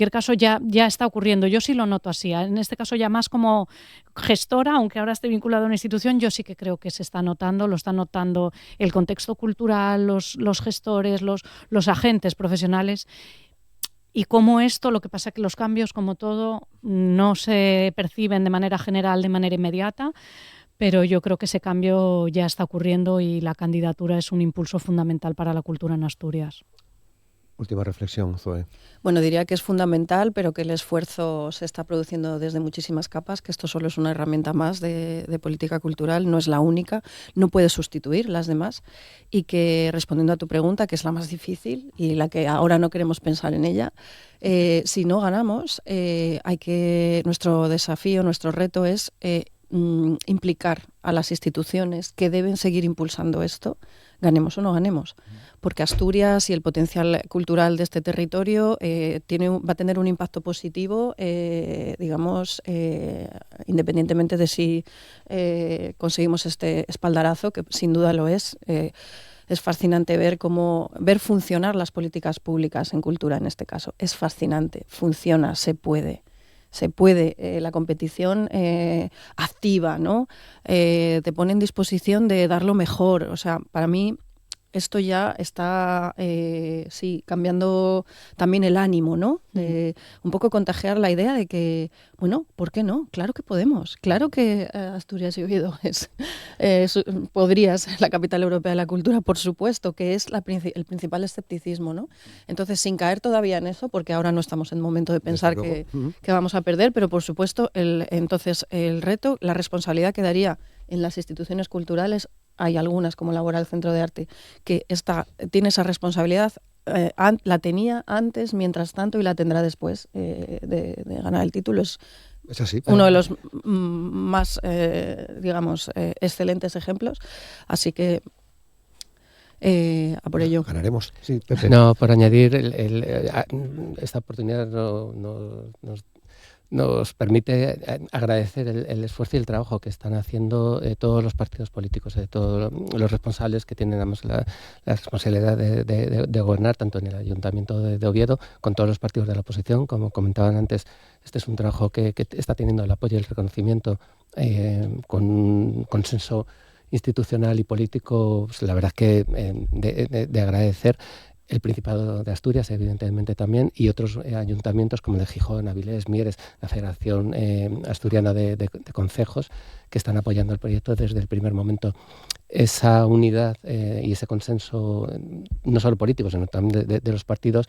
caso ya está ocurriendo. Yo sí lo noto así. En este caso ya más como gestora, aunque ahora esté vinculado a una institución, yo sí que creo que se está notando, lo está notando el contexto cultural, los gestores, los agentes profesionales. Y como esto, lo que pasa es que los cambios, como todo, no se perciben de manera general, de manera inmediata, pero yo creo que ese cambio ya está ocurriendo y la candidatura es un impulso fundamental para la cultura en Asturias. Última reflexión, Zoe. Bueno, diría que es fundamental, pero que el esfuerzo se está produciendo desde muchísimas capas, que esto solo es una herramienta más de política cultural, no es la única, no puede sustituir las demás, y que, respondiendo a tu pregunta, que es la más difícil y la que ahora no queremos pensar en ella, si no ganamos, nuestro desafío, nuestro reto es implicar a las instituciones que deben seguir impulsando esto, ganemos o no ganemos, porque Asturias y el potencial cultural de este territorio va a tener un impacto positivo, independientemente de si conseguimos este espaldarazo, que sin duda lo es. Es fascinante ver funcionar las políticas públicas en cultura en este caso. Es fascinante, funciona, se puede. La competición activa, ¿no? Te pone en disposición de dar lo mejor. O sea, para mí esto ya está, cambiando también el ánimo, ¿no? Un poco contagiar la idea de que, bueno, ¿por qué no? Claro que podemos. Claro que Asturias y Oviedo podría ser la capital europea de la cultura, por supuesto, que es el principal escepticismo, ¿no? Entonces, sin caer todavía en eso, porque ahora no estamos en el momento de pensar que vamos a perder, pero por supuesto, entonces el reto, la responsabilidad quedaría en las instituciones culturales. Hay algunas, como Laboral Centro de Arte, que tiene esa responsabilidad, la tenía antes, mientras tanto, y la tendrá después de ganar el título. Es así. Uno de los más, excelentes ejemplos. Así que a por ello. Ganaremos. Sí, Pepe. No, por añadir, esta oportunidad nos permite agradecer el esfuerzo y el trabajo que están haciendo todos los partidos políticos, todos los responsables que tienen la responsabilidad de gobernar, tanto en el Ayuntamiento de Oviedo, con todos los partidos de la oposición. Como comentaban antes, este es un trabajo que está teniendo el apoyo y el reconocimiento con un consenso institucional y político, pues, la verdad es que de agradecer. El Principado de Asturias, evidentemente también, y otros ayuntamientos como el de Gijón, Avilés, Mieres, la Federación Asturiana de Concejos, que están apoyando el proyecto desde el primer momento. Esa unidad y ese consenso, no solo político, sino también de los partidos,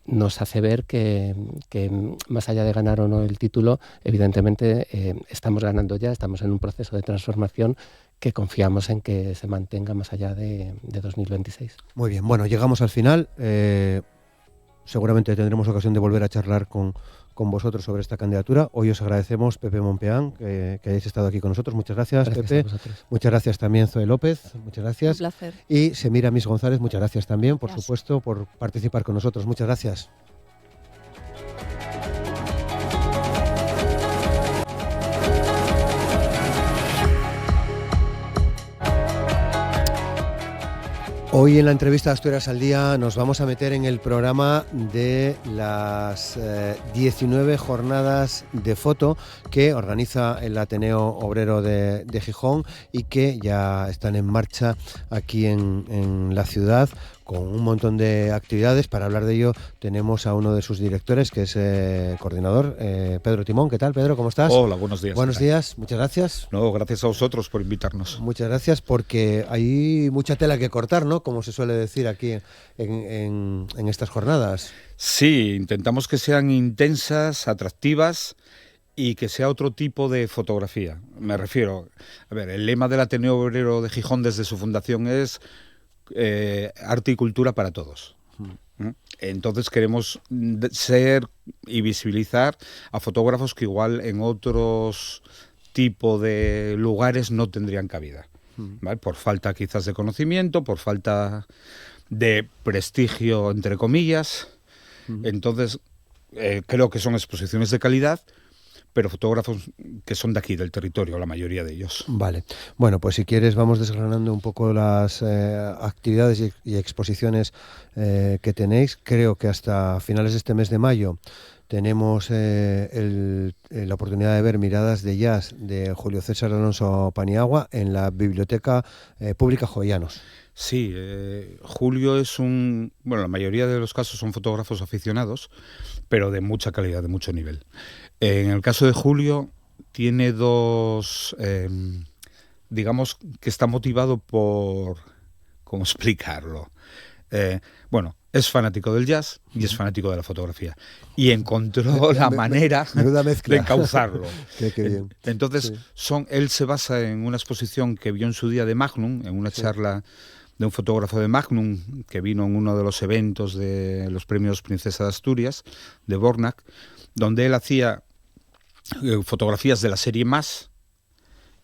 nos hace ver que más allá de ganar o no el título, evidentemente estamos ganando ya, estamos en un proceso de transformación que confiamos en que se mantenga más allá de 2026. Muy bien, bueno, llegamos al final. seguramente tendremos ocasión de volver a charlar con vosotros sobre esta candidatura. Hoy os agradecemos, Pepe Monpeán, que hayáis estado aquí con nosotros. Muchas gracias, Pepe. Muchas gracias también, Zoe López. Muchas gracias. Un placer. Y Semiramis González, muchas gracias también, por supuesto, por participar con nosotros. Muchas gracias. Hoy en la entrevista de Asturias al Día nos vamos a meter en el programa de las 19 jornadas de foto que organiza el Ateneo Obrero de Gijón y que ya están en marcha aquí en la ciudad, con un montón de actividades. Para hablar de ello tenemos a uno de sus directores, que es coordinador, Pedro Timón. ¿Qué tal, Pedro? ¿Cómo estás? Hola, buenos días. Buenos días, muchas gracias. No, gracias a vosotros por invitarnos. Muchas gracias, porque hay mucha tela que cortar, ¿no? Como se suele decir aquí en estas jornadas. Sí, intentamos que sean intensas, atractivas y que sea otro tipo de fotografía. Me refiero, a ver, el lema del Ateneo Obrero de Gijón desde su fundación es arte y cultura para todos. Entonces queremos ser y visibilizar a fotógrafos que igual en otros tipos de lugares no tendrían cabida, ¿vale? Por falta quizás de conocimiento, por falta de prestigio, entre comillas. Entonces creo que son exposiciones de calidad, pero fotógrafos que son de aquí, del territorio, la mayoría de ellos. Vale. Bueno, pues si quieres vamos desgranando un poco las actividades y exposiciones que tenéis. Creo que hasta finales de este mes de mayo tenemos la oportunidad de ver Miradas de Jazz de Julio César Alonso Paniagua en la Biblioteca Pública Jovellanos. Sí, Julio es bueno, la mayoría de los casos son fotógrafos aficionados, pero de mucha calidad, de mucho nivel. En el caso de Julio tiene dos, digamos que está motivado por, ¿cómo explicarlo? Bueno, es fanático del jazz y es fanático de la fotografía. Y encontró la manera de encauzarlo. Qué bien. Entonces, él se basa en una exposición que vio en su día de Magnum, en una charla de un fotógrafo de Magnum que vino en uno de los eventos de los premios Princesa de Asturias, de Bornac, donde él hacía fotografías de la serie Más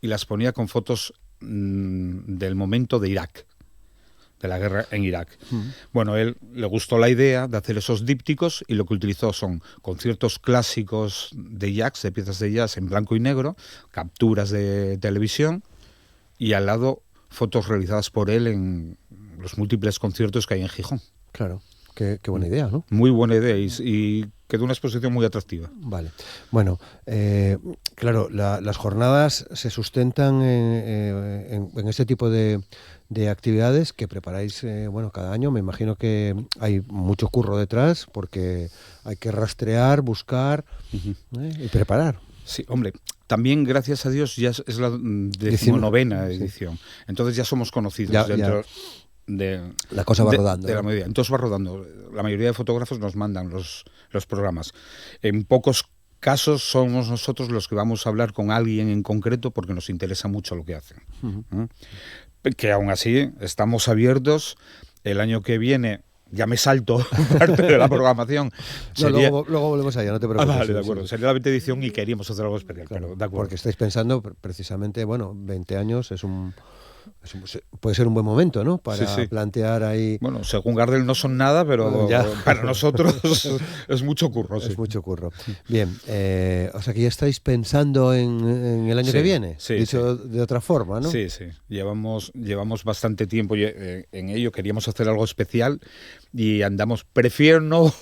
y las ponía con fotos del momento de Irak, de la guerra en Irak. Bueno, él le gustó la idea de hacer esos dípticos y lo que utilizó son conciertos clásicos de jazz, de piezas de jazz en blanco y negro, capturas de televisión y al lado fotos realizadas por él en los múltiples conciertos que hay en Gijón. Claro, qué buena idea, ¿no? Muy buena idea y quedó una exposición muy atractiva. Vale. Bueno, claro, las jornadas se sustentan en este tipo de actividades que preparáis cada año. Me imagino que hay mucho curro detrás porque hay que rastrear, buscar y preparar. Sí, hombre, también gracias a Dios ya es la 19ª edición. Entonces ya somos conocidos dentro de la cosa va rodando. De la medida. Entonces va rodando. La mayoría de fotógrafos nos mandan los programas. En pocos casos somos nosotros los que vamos a hablar con alguien en concreto porque nos interesa mucho lo que hacen. Que aún así estamos abiertos. El año que viene ya me salto parte de la programación. Luego volvemos allá, no te preocupes. Vale, de acuerdo. Sería la 20ª edición y queríamos hacer algo especial. Claro, pero de acuerdo. Porque estáis pensando precisamente, 20 años puede ser un buen momento, ¿no? Para plantear ahí... Bueno, según Gardel no son nada, pero para nosotros es mucho curro. Sí. Es mucho curro. Bien, o sea que ya estáis pensando en el año que viene, dicho de otra forma, ¿no? Sí. Llevamos bastante tiempo en ello, queríamos hacer algo especial y andamos... Prefiero no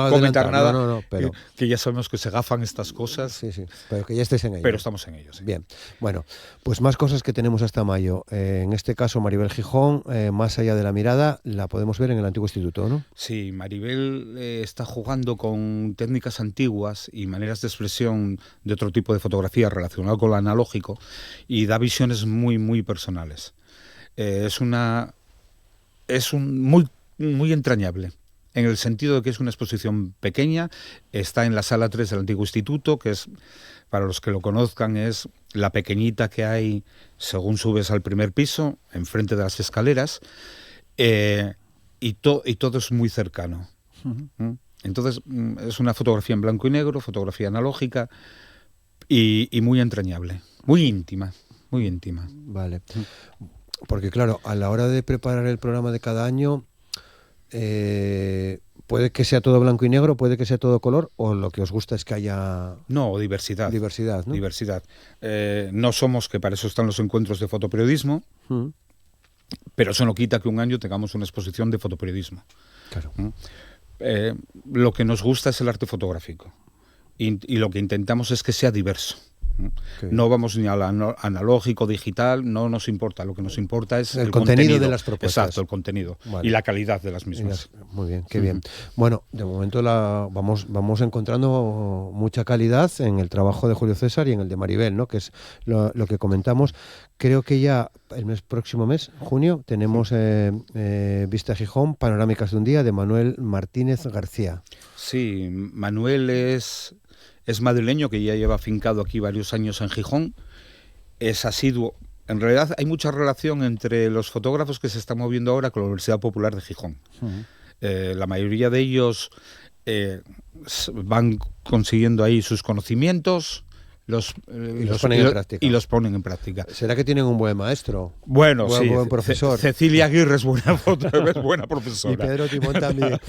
comentar nada, no, pero... que ya sabemos que se gafan estas cosas. Sí, pero que ya estéis en ello. Pero estamos en ello, sí. Bien, bueno, pues más cosas que tenemos hasta mayo. En este caso, Maribel Gijón, Más allá de la mirada, la podemos ver en el antiguo instituto, ¿no? Sí, Maribel está jugando con técnicas antiguas y maneras de expresión de otro tipo de fotografía relacionado con lo analógico y da visiones muy, muy personales. Es muy entrañable, en el sentido de que es una exposición pequeña, está en la sala 3 del antiguo instituto, que es, para los que lo conozcan, es la pequeñita que hay según subes al primer piso, enfrente de las escaleras, y todo es muy cercano. Entonces, es una fotografía en blanco y negro, fotografía analógica y muy entrañable, muy íntima, muy íntima. Vale. Porque claro, a la hora de preparar el programa de cada año, puede que sea todo blanco y negro, puede que sea todo color, o lo que os gusta es que haya... No, diversidad. Diversidad, ¿no? Diversidad. No somos, que para eso están los encuentros de fotoperiodismo, pero eso no quita que un año tengamos una exposición de fotoperiodismo. Claro. Lo que nos gusta es el arte fotográfico y lo que intentamos es que sea diverso. No vamos ni al analógico, digital, no nos importa. Lo que nos importa es el contenido de las propuestas. Exacto, el contenido. Vale. Y la calidad de las mismas. Muy bien, qué bien. Bueno, de momento vamos encontrando mucha calidad en el trabajo de Julio César y en el de Maribel, ¿no? Que es lo que comentamos. Creo que ya el próximo mes, junio, tenemos Vista Gijón, Panorámicas de un día, de Manuel Martínez García. Sí, Manuel es madrileño, que ya lleva afincado aquí varios años en Gijón, es asiduo. En realidad hay mucha relación entre los fotógrafos que se están moviendo ahora con la Universidad Popular de Gijón. La mayoría de ellos van consiguiendo ahí sus conocimientos y los ponen en práctica. ¿Será que tienen un buen maestro? Bueno, buen profesor. Cecilia Aguirre es buena profesora. Y Pedro Timón también.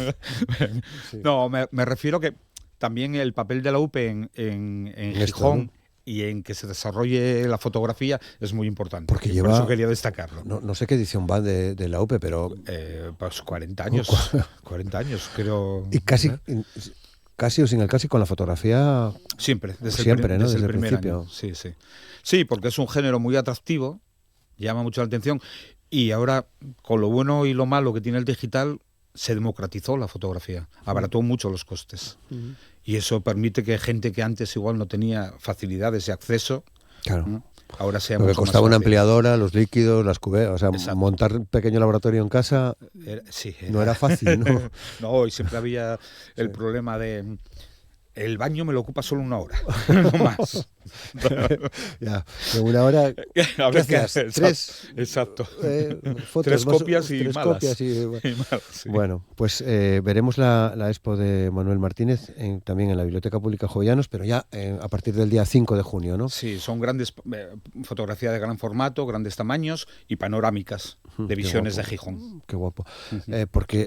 Sí. No, me refiero que también el papel de la UPE en Gijón, ¿no? Y en que se desarrolle la fotografía es muy importante. Porque por eso quería destacarlo. No sé qué edición va de la UPE, pero... Pues 40 años. 40 años, creo. Y casi o sin el casi con la fotografía... Siempre, desde el principio. Año. Sí. Sí, porque es un género muy atractivo, llama mucho la atención, y ahora, con lo bueno y lo malo que tiene el digital, se democratizó la fotografía, abarató mucho los costes. Y eso permite que gente que antes igual no tenía facilidades de acceso, claro, ahora sea mucho más fácil. Costaba una ampliadora, los líquidos, las cubetas, o sea, montar un pequeño laboratorio en casa no era fácil, ¿no? No, y siempre había el problema de... El baño me lo ocupa solo 1 hora, no más. Ya, en 1 hora. A ver, exacto. Fotos, 3 copias y malas. Bueno, pues veremos la expo de Manuel Martínez también en la Biblioteca Pública Jovellanos, pero ya a partir del día 5 de junio, ¿no? Sí, son grandes fotografías de gran formato, grandes tamaños y panorámicas de visiones de Gijón. Qué guapo. Porque,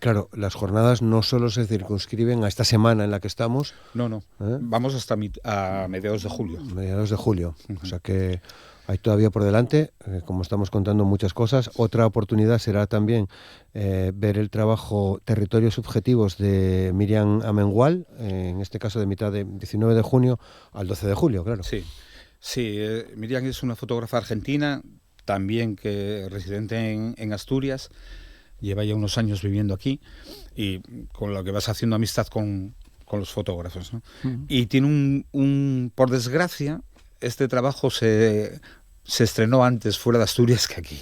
claro, las jornadas no solo se circunscriben a esta semana en la que estamos. No. Vamos hasta a mediados de julio. Mediados de julio. O sea que hay todavía por delante, como estamos contando, muchas cosas. Otra oportunidad será también ver el trabajo Territorios Subjetivos de Miriam Amengual, en este caso de mitad de 19 de junio al 12 de julio, claro. Sí, Miriam es una fotógrafa argentina, también que residente en Asturias, lleva ya unos años viviendo aquí y con lo que vas haciendo amistad con los fotógrafos, ¿no? Y tiene por desgracia, este trabajo se estrenó antes fuera de Asturias que aquí.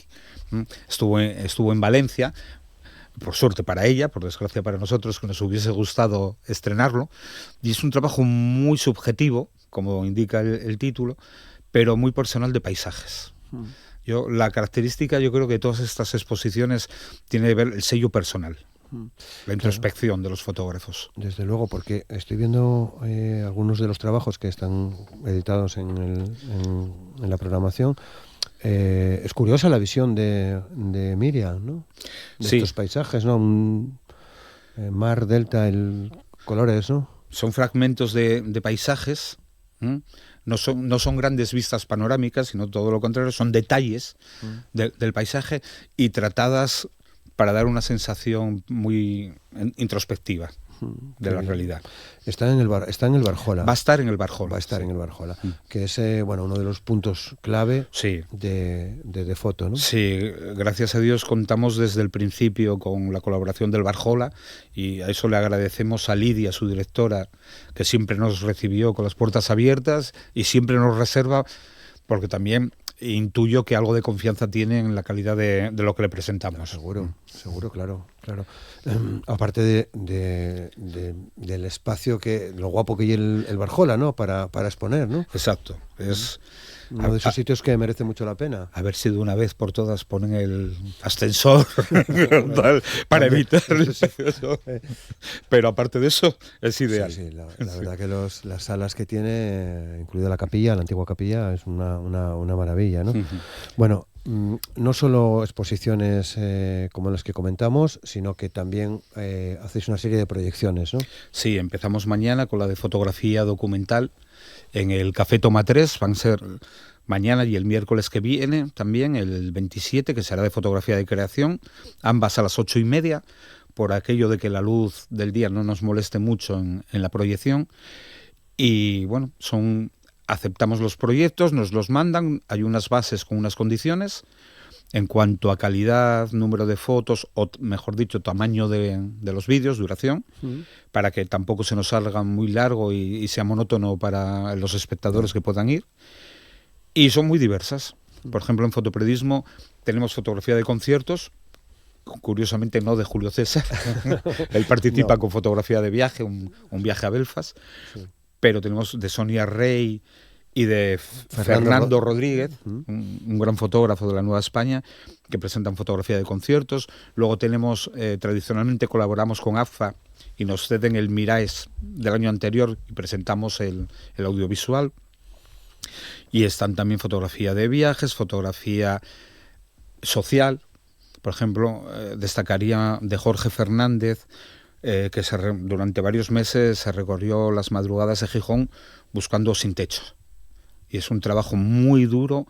Estuvo en Valencia, por suerte para ella, por desgracia para nosotros, que nos hubiese gustado estrenarlo, y es un trabajo muy subjetivo, como indica el título, pero muy personal de paisajes. La característica, yo creo que todas estas exposiciones tiene que ver el sello personal. La introspección de los fotógrafos. Desde luego, porque estoy viendo algunos de los trabajos que están editados en la programación. Es curiosa la visión de Miriam, ¿no? De estos paisajes, ¿no? Mar, delta, colores, ¿no? Son fragmentos de paisajes. No son grandes vistas panorámicas, sino todo lo contrario, son detalles del paisaje y tratadas para dar una sensación muy introspectiva de la realidad. Está en el Barjola. Va a estar en el Barjola. En el Barjola, que es uno de los puntos clave de foto, ¿no? Sí, gracias a Dios contamos desde el principio con la colaboración del Barjola y a eso le agradecemos a Lidia, su directora, que siempre nos recibió con las puertas abiertas y siempre nos reserva, porque también intuyo que algo de confianza tiene en la calidad de lo que le presentamos. Seguro, claro. Claro. Aparte del espacio, lo guapo que hay el Barjola, ¿no? Para exponer, ¿no? Exacto. Es uno de esos sitios que merece mucho la pena. A ver si de una vez por todas ponen el ascensor para evitar eso. Pero aparte de eso, es ideal. Sí, la verdad que las salas que tiene, incluida la capilla, la antigua capilla, es una maravilla, ¿no? Bueno, no solo exposiciones como las que comentamos, sino que también hacéis una serie de proyecciones, ¿no? Sí, empezamos mañana con la de fotografía documental en el Café Toma 3, van a ser mañana y el miércoles que viene también, el 27, que será de fotografía de creación, ambas a las 8:30, por aquello de que la luz del día no nos moleste mucho en la proyección. Y bueno, aceptamos los proyectos, nos los mandan, hay unas bases con unas condiciones en cuanto a calidad, número de fotos, o mejor dicho, tamaño de los vídeos, duración, para que tampoco se nos salga muy largo y sea monótono para los espectadores que puedan ir. Y son muy diversas. Por ejemplo, en fotoperiodismo tenemos fotografía de conciertos, curiosamente no de Julio César. Él participa con fotografía de viaje, un viaje a Belfast, pero tenemos de Sonia Rey y de Fernando Rodríguez, un gran fotógrafo de la Nueva España, que presentan fotografía de conciertos. Luego tenemos, tradicionalmente colaboramos con AFA y nos ceden el Miraes del año anterior y presentamos el audiovisual. Y están también fotografía de viajes, fotografía social. Por ejemplo, destacaría de Jorge Fernández, que durante varios meses se recorrió las madrugadas de Gijón buscando sin techo. Y es un trabajo muy duro,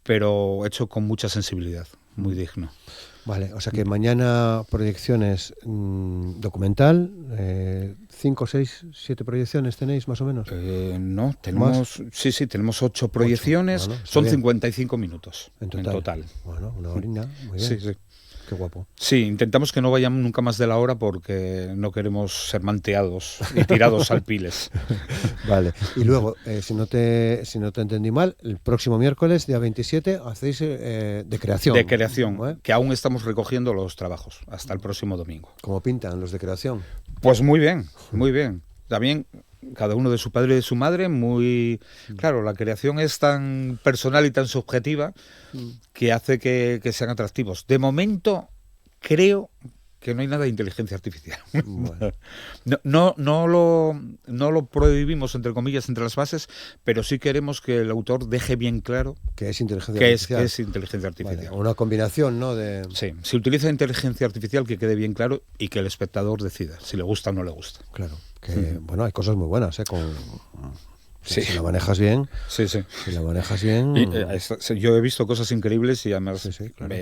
pero hecho con mucha sensibilidad, muy digno. Vale, o sea que mañana proyecciones documental, 5, 6, 7 proyecciones tenéis más o menos. No, tenemos, sí, tenemos 8 proyecciones, bueno, son bien. 55 minutos en total. Bueno, una horina, muy bien. Sí. Qué guapo. Sí, intentamos que no vayan nunca más de la hora porque no queremos ser manteados y tirados al piles. Vale. Y luego, si no te entendí mal, el próximo miércoles, día 27, hacéis de creación. De creación, que aún estamos recogiendo los trabajos hasta el próximo domingo. ¿Cómo pintan los de creación? Pues muy bien, muy bien. También cada uno de su padre y de su madre, muy... Claro, la creación es tan personal y tan subjetiva que hace que sean atractivos. De momento, creo que no hay nada de inteligencia artificial. Bueno. No lo prohibimos, entre comillas, entre las bases, pero sí queremos que el autor deje bien claro que es inteligencia artificial. Que es inteligencia artificial. Vale, una combinación, ¿no? Sí, si utiliza inteligencia artificial, que quede bien claro y que el espectador decida si le gusta o no le gusta. Claro, que bueno, hay cosas muy buenas, Si la manejas bien. Sí. Si la manejas bien. Yo he visto cosas increíbles y además claro.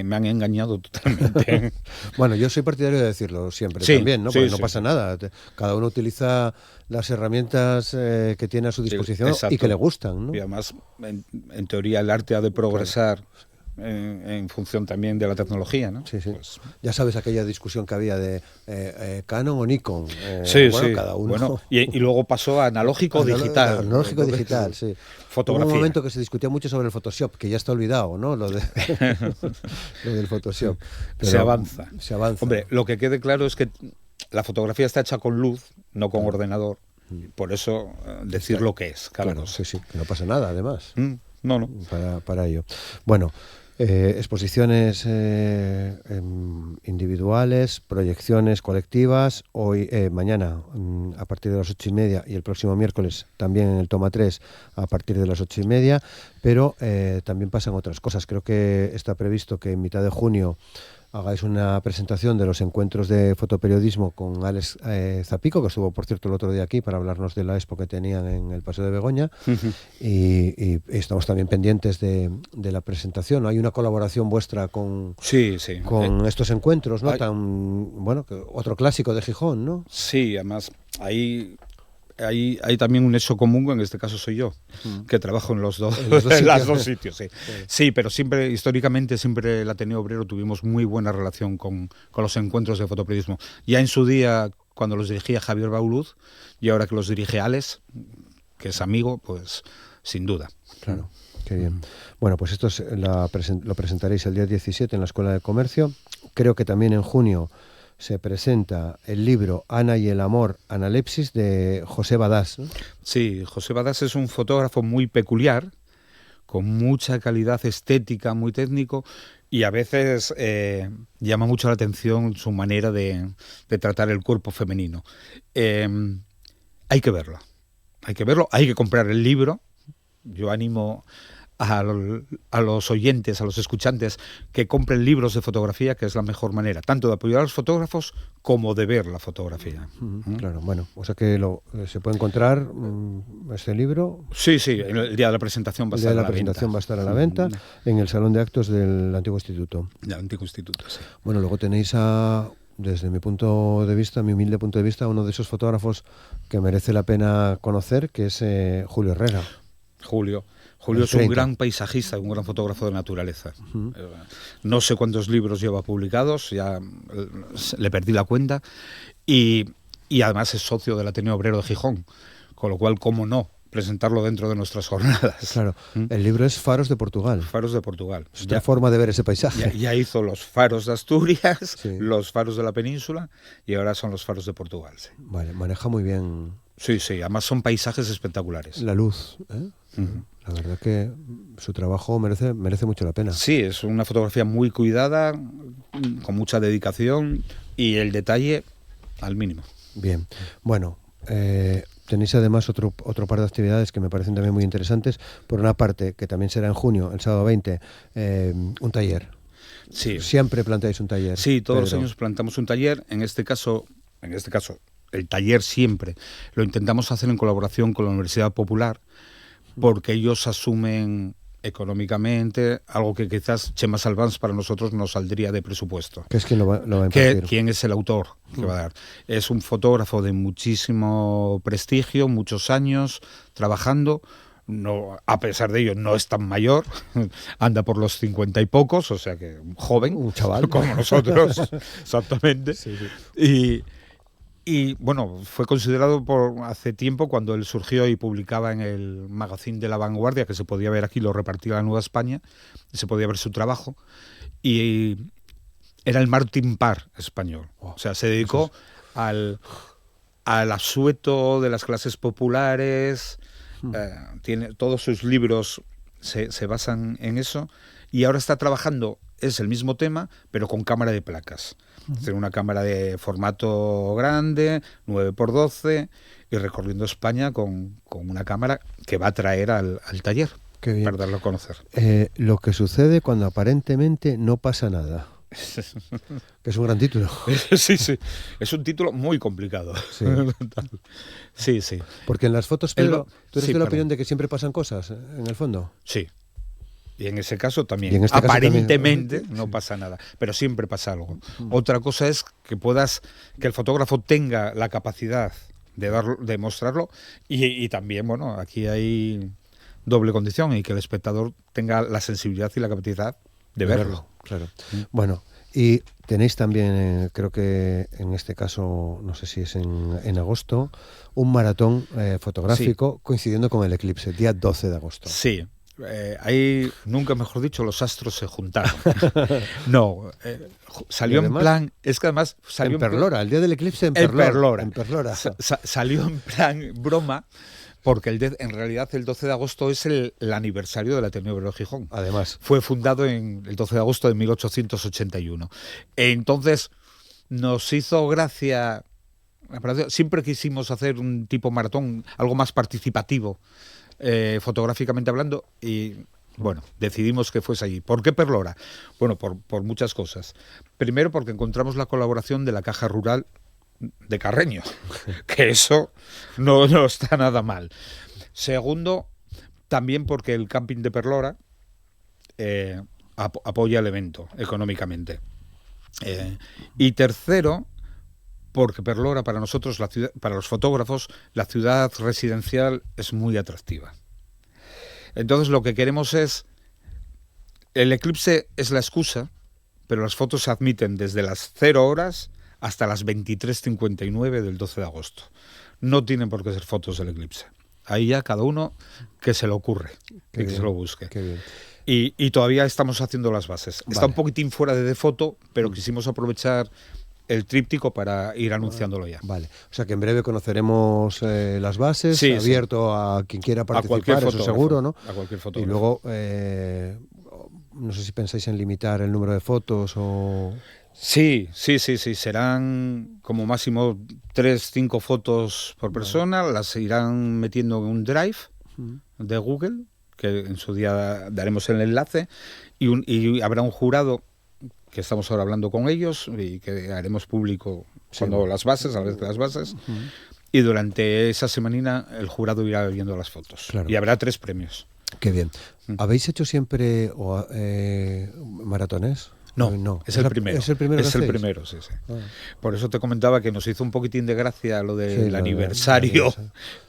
me han engañado totalmente. Bueno, yo soy partidario de decirlo siempre también, ¿no? Porque no pasa nada. Cada uno utiliza las herramientas que tiene a su disposición y que le gustan, ¿no? Y además, en teoría, el arte ha de progresar. Claro. En función también de la tecnología, ¿no? Sí. Pues, ya sabes aquella discusión que había de Canon o Nikon. Cada uno. Bueno, y luego pasó a analógico digital. Analógico digital, sí. Fotografía. Hubo un momento que se discutía mucho sobre el Photoshop, que ya está olvidado, ¿no? Lo del Photoshop. Pero se avanza. Hombre, lo que quede claro es que la fotografía está hecha con luz, no con ordenador. Por eso decir lo que es. Claro, sí, que no pasa nada, además. No. Para ello. Bueno, exposiciones individuales, proyecciones colectivas, hoy, mañana a partir de las 8:30 y el próximo miércoles también en el Toma 3 a partir de las 8:30, pero también pasan otras cosas. Creo que está previsto que en mitad de junio hagáis una presentación de los encuentros de fotoperiodismo con Alex Zapico, que estuvo, por cierto, el otro día aquí para hablarnos de la expo que tenían en el Paseo de Begoña. Y estamos también pendientes de la presentación. Hay una colaboración vuestra con estos encuentros, ¿no? Otro clásico de Gijón, ¿no? Sí, además hay también un nexo común, en este caso soy yo, que trabajo en los dos sitios. Sí, pero históricamente, siempre el Ateneo Obrero tuvimos muy buena relación con los encuentros de fotoperiodismo. Ya en su día, cuando los dirigía Javier Bauluz, y ahora que los dirige Alex, que es amigo, pues sin duda. Claro, qué bien. Bueno, pues esto lo presentaréis el día 17 en la Escuela de Comercio. Creo que también en junio se presenta el libro Ana y el amor, analepsis, de José Badás, ¿no? Sí, José Badás es un fotógrafo muy peculiar, con mucha calidad estética, muy técnico, y a veces llama mucho la atención su manera de tratar el cuerpo femenino. Hay que verlo, hay que comprar el libro. Yo animo a los oyentes, a los escuchantes, que compren libros de fotografía, que es la mejor manera, tanto de apoyar a los fotógrafos como de ver la fotografía. Claro, bueno, o sea que se puede encontrar este libro. Sí, el día de la presentación va a estar a la venta. El día de la presentación va a estar a la venta en el Salón de Actos del Antiguo Instituto. Del Antiguo Instituto, sí. Bueno, luego tenéis desde mi punto de vista, mi humilde punto de vista, uno de esos fotógrafos que merece la pena conocer, que es Julio Herrera. Julio es un gran paisajista, un gran fotógrafo de naturaleza. No sé cuántos libros lleva publicados, ya le perdí la cuenta, y además es socio del Ateneo Obrero de Gijón, con lo cual, cómo no presentarlo dentro de nuestras jornadas. Claro, el libro es Faros de Portugal. Faros de Portugal. Es otra forma de ver ese paisaje. Ya hizo los faros de Asturias, sí, los faros de la península, y ahora son los faros de Portugal. Sí. Vale, maneja muy bien. Sí, además son paisajes espectaculares. La luz, ¿eh? La verdad que su trabajo merece mucho la pena. Sí, es una fotografía muy cuidada, con mucha dedicación y el detalle al mínimo. Bien, bueno, tenéis además otro par de actividades que me parecen también muy interesantes. Por una parte, que también será en junio, el sábado 20, un taller. Sí. Siempre planteáis un taller. Sí, todos los años plantamos un taller. En este caso, el taller siempre lo intentamos hacer en colaboración con la Universidad Popular, porque ellos asumen económicamente algo que quizás Chema Salvans para nosotros nos saldría de presupuesto. ¿Qué es quien lo va a impartir? ¿Quién es el autor que va a dar? Es un fotógrafo de muchísimo prestigio, muchos años trabajando. No, a pesar de ello, no es tan mayor, anda por los 50 y pocos, o sea que joven, un chaval como nosotros, exactamente. Sí. Y bueno, fue considerado por hace tiempo, cuando él surgió y publicaba en el magazine de La Vanguardia, que se podía ver aquí, lo repartía la Nueva España, y se podía ver su trabajo, y era el Martin Parr español. O sea, se dedicó al asueto de las clases populares. Tiene todos sus libros se basan en eso, y ahora está trabajando, es el mismo tema, pero con cámara de placas. Tiene una cámara de formato grande, 9x12, y recorriendo España con una cámara que va a traer al taller. Qué bien. Para darlo a conocer. Lo que sucede cuando aparentemente no pasa nada. Que es un gran título. Sí, es un título muy complicado. Sí. Sí. Porque en las fotos, Pedro, ¿tú eres de la opinión de que siempre pasan cosas en el fondo? Sí. Y en ese caso también. Aparentemente no pasa nada, pero siempre pasa algo. Otra cosa es que el fotógrafo tenga la capacidad de mostrarlo, y también, bueno, aquí hay doble condición, y que el espectador tenga la sensibilidad y la capacidad de verlo. Claro. Bueno, y tenéis también, creo que en este caso, no sé si es en agosto, un maratón fotográfico coincidiendo con el eclipse, día 12 de agosto. Sí. Ahí, nunca mejor dicho, los astros se juntaron. No, salió además, en plan... Es que además salió en Perlora, el día del eclipse en Perlora. Salió en plan broma, porque en realidad el 12 de agosto es el aniversario del Ateneo Obrero de Gijón. Además. Fue fundado el 12 de agosto de 1881. Entonces, nos hizo gracia... Siempre quisimos hacer un tipo maratón, algo más participativo, fotográficamente hablando, y bueno, decidimos que fuese allí. ¿Por qué Perlora? Bueno, por muchas cosas. Primero, porque encontramos la colaboración de la Caja Rural de Carreño, que eso no está nada mal. Segundo, también porque el camping de Perlora apoya el evento económicamente. Y tercero, porque Perlora, para nosotros, para los fotógrafos, la ciudad residencial es muy atractiva. Entonces lo que queremos es... El eclipse es la excusa, pero las fotos se admiten desde las 0 horas hasta las 23:59 del 12 de agosto. No tienen por qué ser fotos del eclipse. Ahí ya cada uno que se le ocurre, que se lo busque. Qué bien. Y todavía estamos haciendo las bases. Vale. Está un poquitín fuera de foto, pero quisimos aprovechar el tríptico para ir anunciándolo ya. Vale, o sea que en breve conoceremos las bases, Sí, abierto a quien quiera participar, eso seguro, ¿no? A cualquier fotógrafo. Y luego, no sé si pensáis en limitar el número de fotos o... Sí, serán como máximo 3-5 fotos por persona, las irán metiendo en un drive de Google, que en su día daremos el enlace, y habrá un jurado que estamos ahora hablando con ellos y que haremos público cuando las bases, a la vez de las bases, y durante esa semanina el jurado irá viendo las fotos. Claro. Y habrá 3 premios. Qué bien. ¿Habéis hecho siempre maratones? No, es el primero. ¿Es el primero? Es el primero, sí. Por eso te comentaba que nos hizo un poquitín de gracia lo del aniversario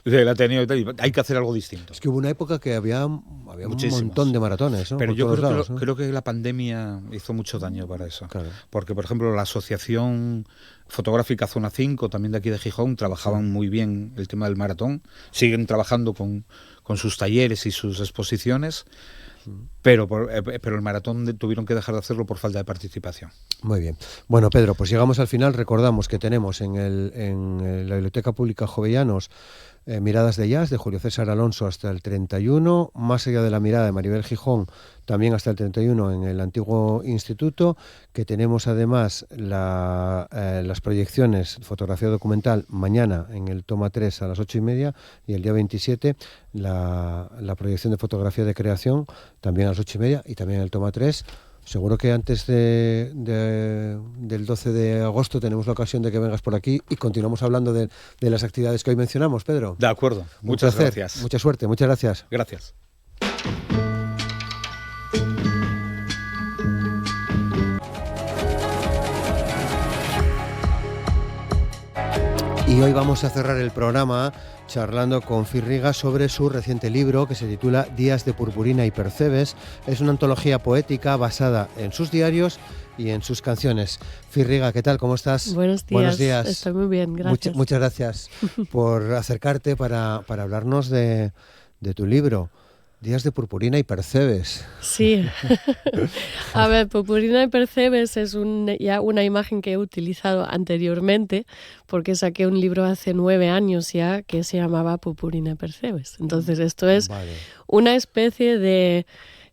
del Ateneo y tal. Hay que hacer algo distinto. Es que hubo una época que había un montón de maratones, ¿no? Pero por yo todos lados, ¿no? creo que la pandemia hizo mucho daño para eso. Claro. Porque, por ejemplo, la Asociación Fotográfica Zona 5, también de aquí de Gijón, trabajaban muy bien el tema del maratón. Siguen trabajando con sus talleres y sus exposiciones. Pero el maratón tuvieron que dejar de hacerlo por falta de participación. Muy bien. Bueno, Pedro, pues llegamos al final. Recordamos que tenemos en la Biblioteca Pública Jovellanos Miradas de Jazz de Julio César Alonso hasta el 31, Más allá de la mirada de Maribel Gijón también hasta el 31 en el antiguo instituto, que tenemos además las proyecciones, fotografía documental, mañana en el toma 3 a las 8:30 y el día 27 la proyección de fotografía de creación también a las 8:30 y también en el toma 3. Seguro que antes del 12 de agosto tenemos la ocasión de que vengas por aquí y continuamos hablando de las actividades que hoy mencionamos, Pedro. De acuerdo. Muchas gracias. Mucha suerte. Muchas gracias. Gracias. Y hoy vamos a cerrar el programa charlando con Firriga sobre su reciente libro que se titula Días de purpurina y percebes. Es una antología poética basada en sus diarios y en sus canciones. Firriga, ¿qué tal? ¿Cómo estás? Buenos días. Buenos días. Estoy muy bien, gracias. Muchas gracias por acercarte para hablarnos de tu libro. Días de purpurina y percebes. Sí. A ver, purpurina y percebes es ya una imagen que he utilizado anteriormente porque saqué un libro hace 9 años ya que se llamaba Purpurina y percebes. Entonces esto es una especie de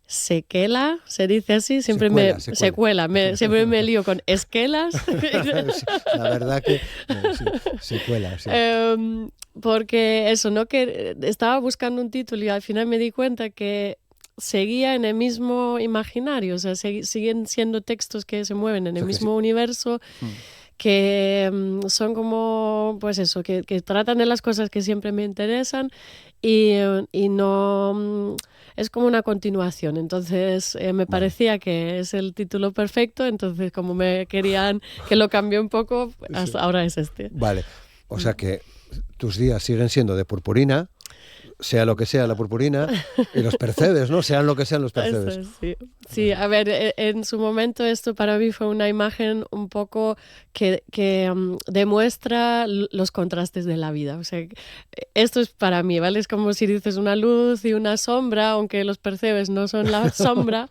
secuela, se dice así, siempre siempre me lío con esquelas. La verdad que secuela, sí. Porque eso, ¿no? Que estaba buscando un título y al final me di cuenta que seguía en el mismo imaginario, o sea, siguen siendo textos que se mueven en el mismo universo, que son como, pues eso, que tratan de las cosas que siempre me interesan y no... es como una continuación, entonces me parecía que es el título perfecto, entonces como me querían que lo cambie un poco, hasta ahora es este. Vale, o sea que tus días siguen siendo de purpurina, sea lo que sea la purpurina, y los percebes, ¿no? Sean lo que sean los percebes. Eso es, sí, a ver, en su momento esto para mí fue una imagen un poco que demuestra los contrastes de la vida. O sea, esto es para mí, ¿vale? Es como si dices una luz y una sombra, aunque los percebes no son la sombra,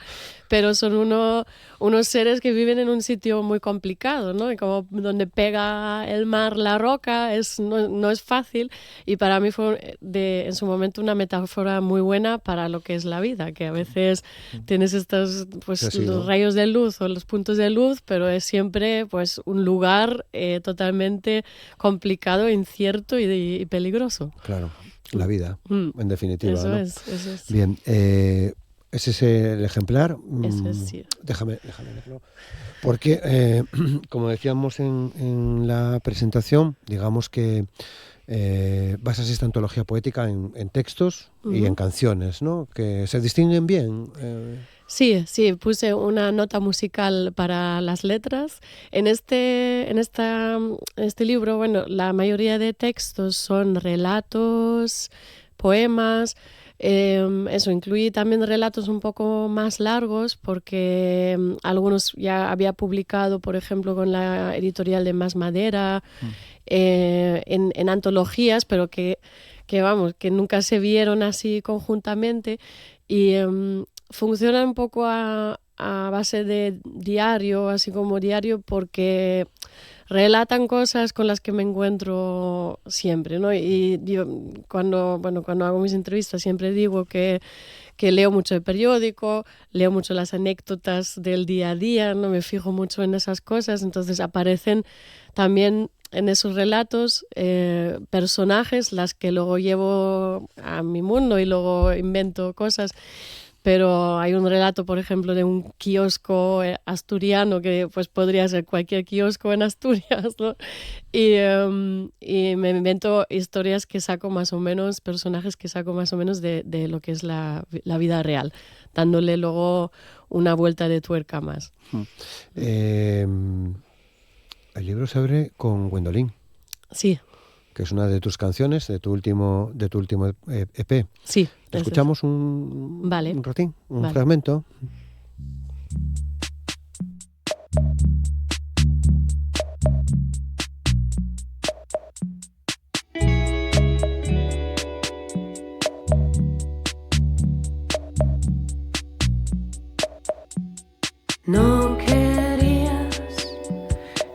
pero son unos seres que viven en un sitio muy complicado, ¿no? Y como donde pega el mar la roca, no es fácil, y para mí fue en su momento una metáfora muy buena para lo que es la vida, que a veces tienes estos los rayos de luz o los puntos de luz, pero es siempre pues un lugar totalmente complicado, incierto y peligroso. Claro, la vida, en definitiva. Eso ¿no? es. Bien, ¿ese es el ejemplar? Ese sí. Déjame verlo. Porque, como decíamos en la presentación, digamos que basas esta antología poética en textos y en canciones, ¿no? Que se distinguen bien. Sí, puse una nota musical para las letras. En este libro, bueno, la mayoría de textos son relatos, poemas. Eso incluye también relatos un poco más largos porque algunos ya había publicado, por ejemplo, con la editorial de Más Madera, en antologías, pero que nunca se vieron así conjuntamente y funciona un poco a base de diario, así como diario, porque relatan cosas con las que me encuentro siempre, ¿no? Y yo cuando hago mis entrevistas siempre digo que leo mucho el periódico, leo mucho las anécdotas del día a día, ¿no? Me fijo mucho en esas cosas, entonces aparecen también en esos relatos personajes las que luego llevo a mi mundo y luego invento cosas. Pero hay un relato, por ejemplo, de un kiosco asturiano que pues podría ser cualquier kiosco en Asturias, ¿no? Y me invento historias que saco más o menos, personajes que saco más o menos de lo que es la vida real, dándole luego una vuelta de tuerca más. El libro se abre con Gwendolyn. Sí. Que es una de tus canciones, de tu último EP. Sí. ¿Escuchamos un ratín, un fragmento? No querías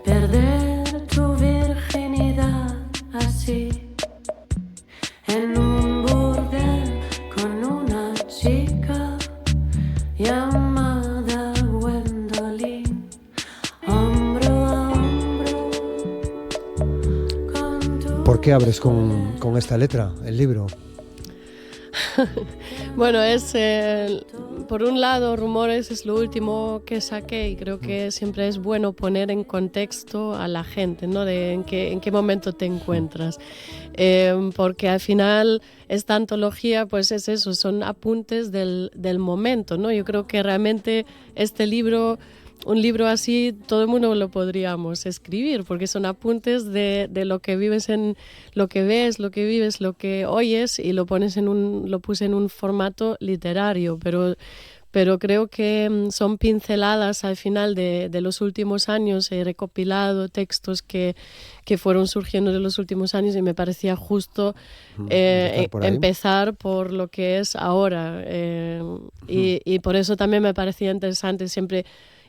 perder tu virginidad así, en un burdel con una chica llamada Gwendolyn, hombro a hombro con tu... ¿Por qué abres con esta letra el libro? Bueno, es por un lado Rumores es lo último que saqué y creo que siempre es bueno poner en contexto a la gente, ¿no? De en qué momento te encuentras, porque al final esta antología pues es eso, son apuntes del momento, ¿no? Yo creo que realmente este libro, un libro así, todo el mundo lo podríamos escribir, porque son apuntes de lo que vives, lo que ves, lo que vives, lo que oyes, y lo puse en un formato literario, pero creo que son pinceladas al final de los últimos años. He recopilado textos que fueron surgiendo de los últimos años y me parecía justo empezar por lo que es ahora, y por eso también me parecía interesante siempre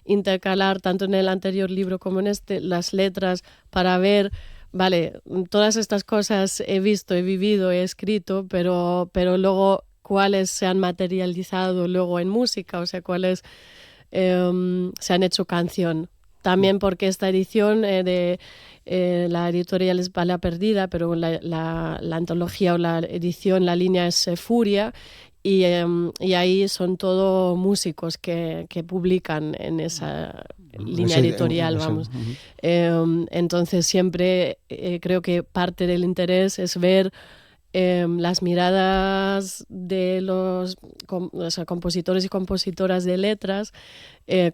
intercalar tanto en el anterior libro como en este las letras para ver, vale, todas estas cosas he visto, he vivido, he escrito, pero luego cuáles se han materializado luego en música, o sea, cuáles se han hecho canción. También porque esta edición de la editorial es Bala Perdida, pero la antología o la edición, la línea es Furia, y ahí son todo músicos que publican en esa línea editorial, vamos. Entonces siempre creo que parte del interés es ver las miradas de los compositores y compositoras de letras,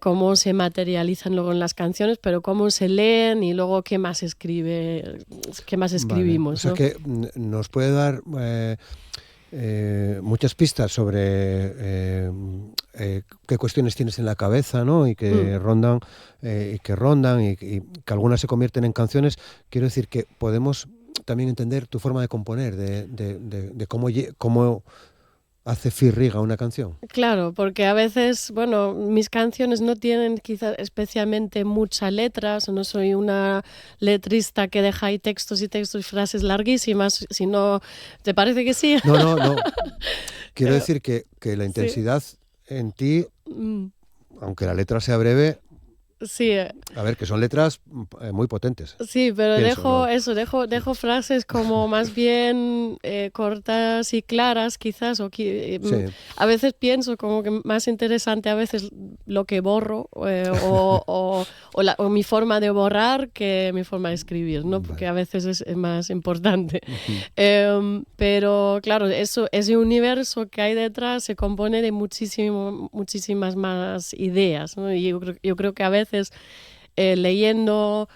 cómo se materializan luego en las canciones, pero cómo se leen y luego qué más escribimos. Vale. O sea, ¿no? que nos puede dar muchas pistas sobre qué cuestiones tienes en la cabeza, ¿no? Y que rondan y que algunas se convierten en canciones. Quiero decir que podemos también entender tu forma de componer, de cómo hace Firriga una canción. Claro, porque a veces, bueno, mis canciones no tienen quizás especialmente muchas letras, no soy una letrista que deja ahí textos y frases larguísimas, sino, ¿te parece que sí? No. Quiero decir que la intensidad en ti, aunque la letra sea breve, sí. A ver, que son letras muy potentes. Sí, pero dejo frases como más bien cortas y claras, quizás. A veces pienso como que más interesante a veces lo que borro o mi forma de borrar que mi forma de escribir, ¿no? Porque a veces es más importante. Pero claro, ese universo que hay detrás se compone de muchísimas más ideas, ¿no? Y yo creo que a veces leyendo,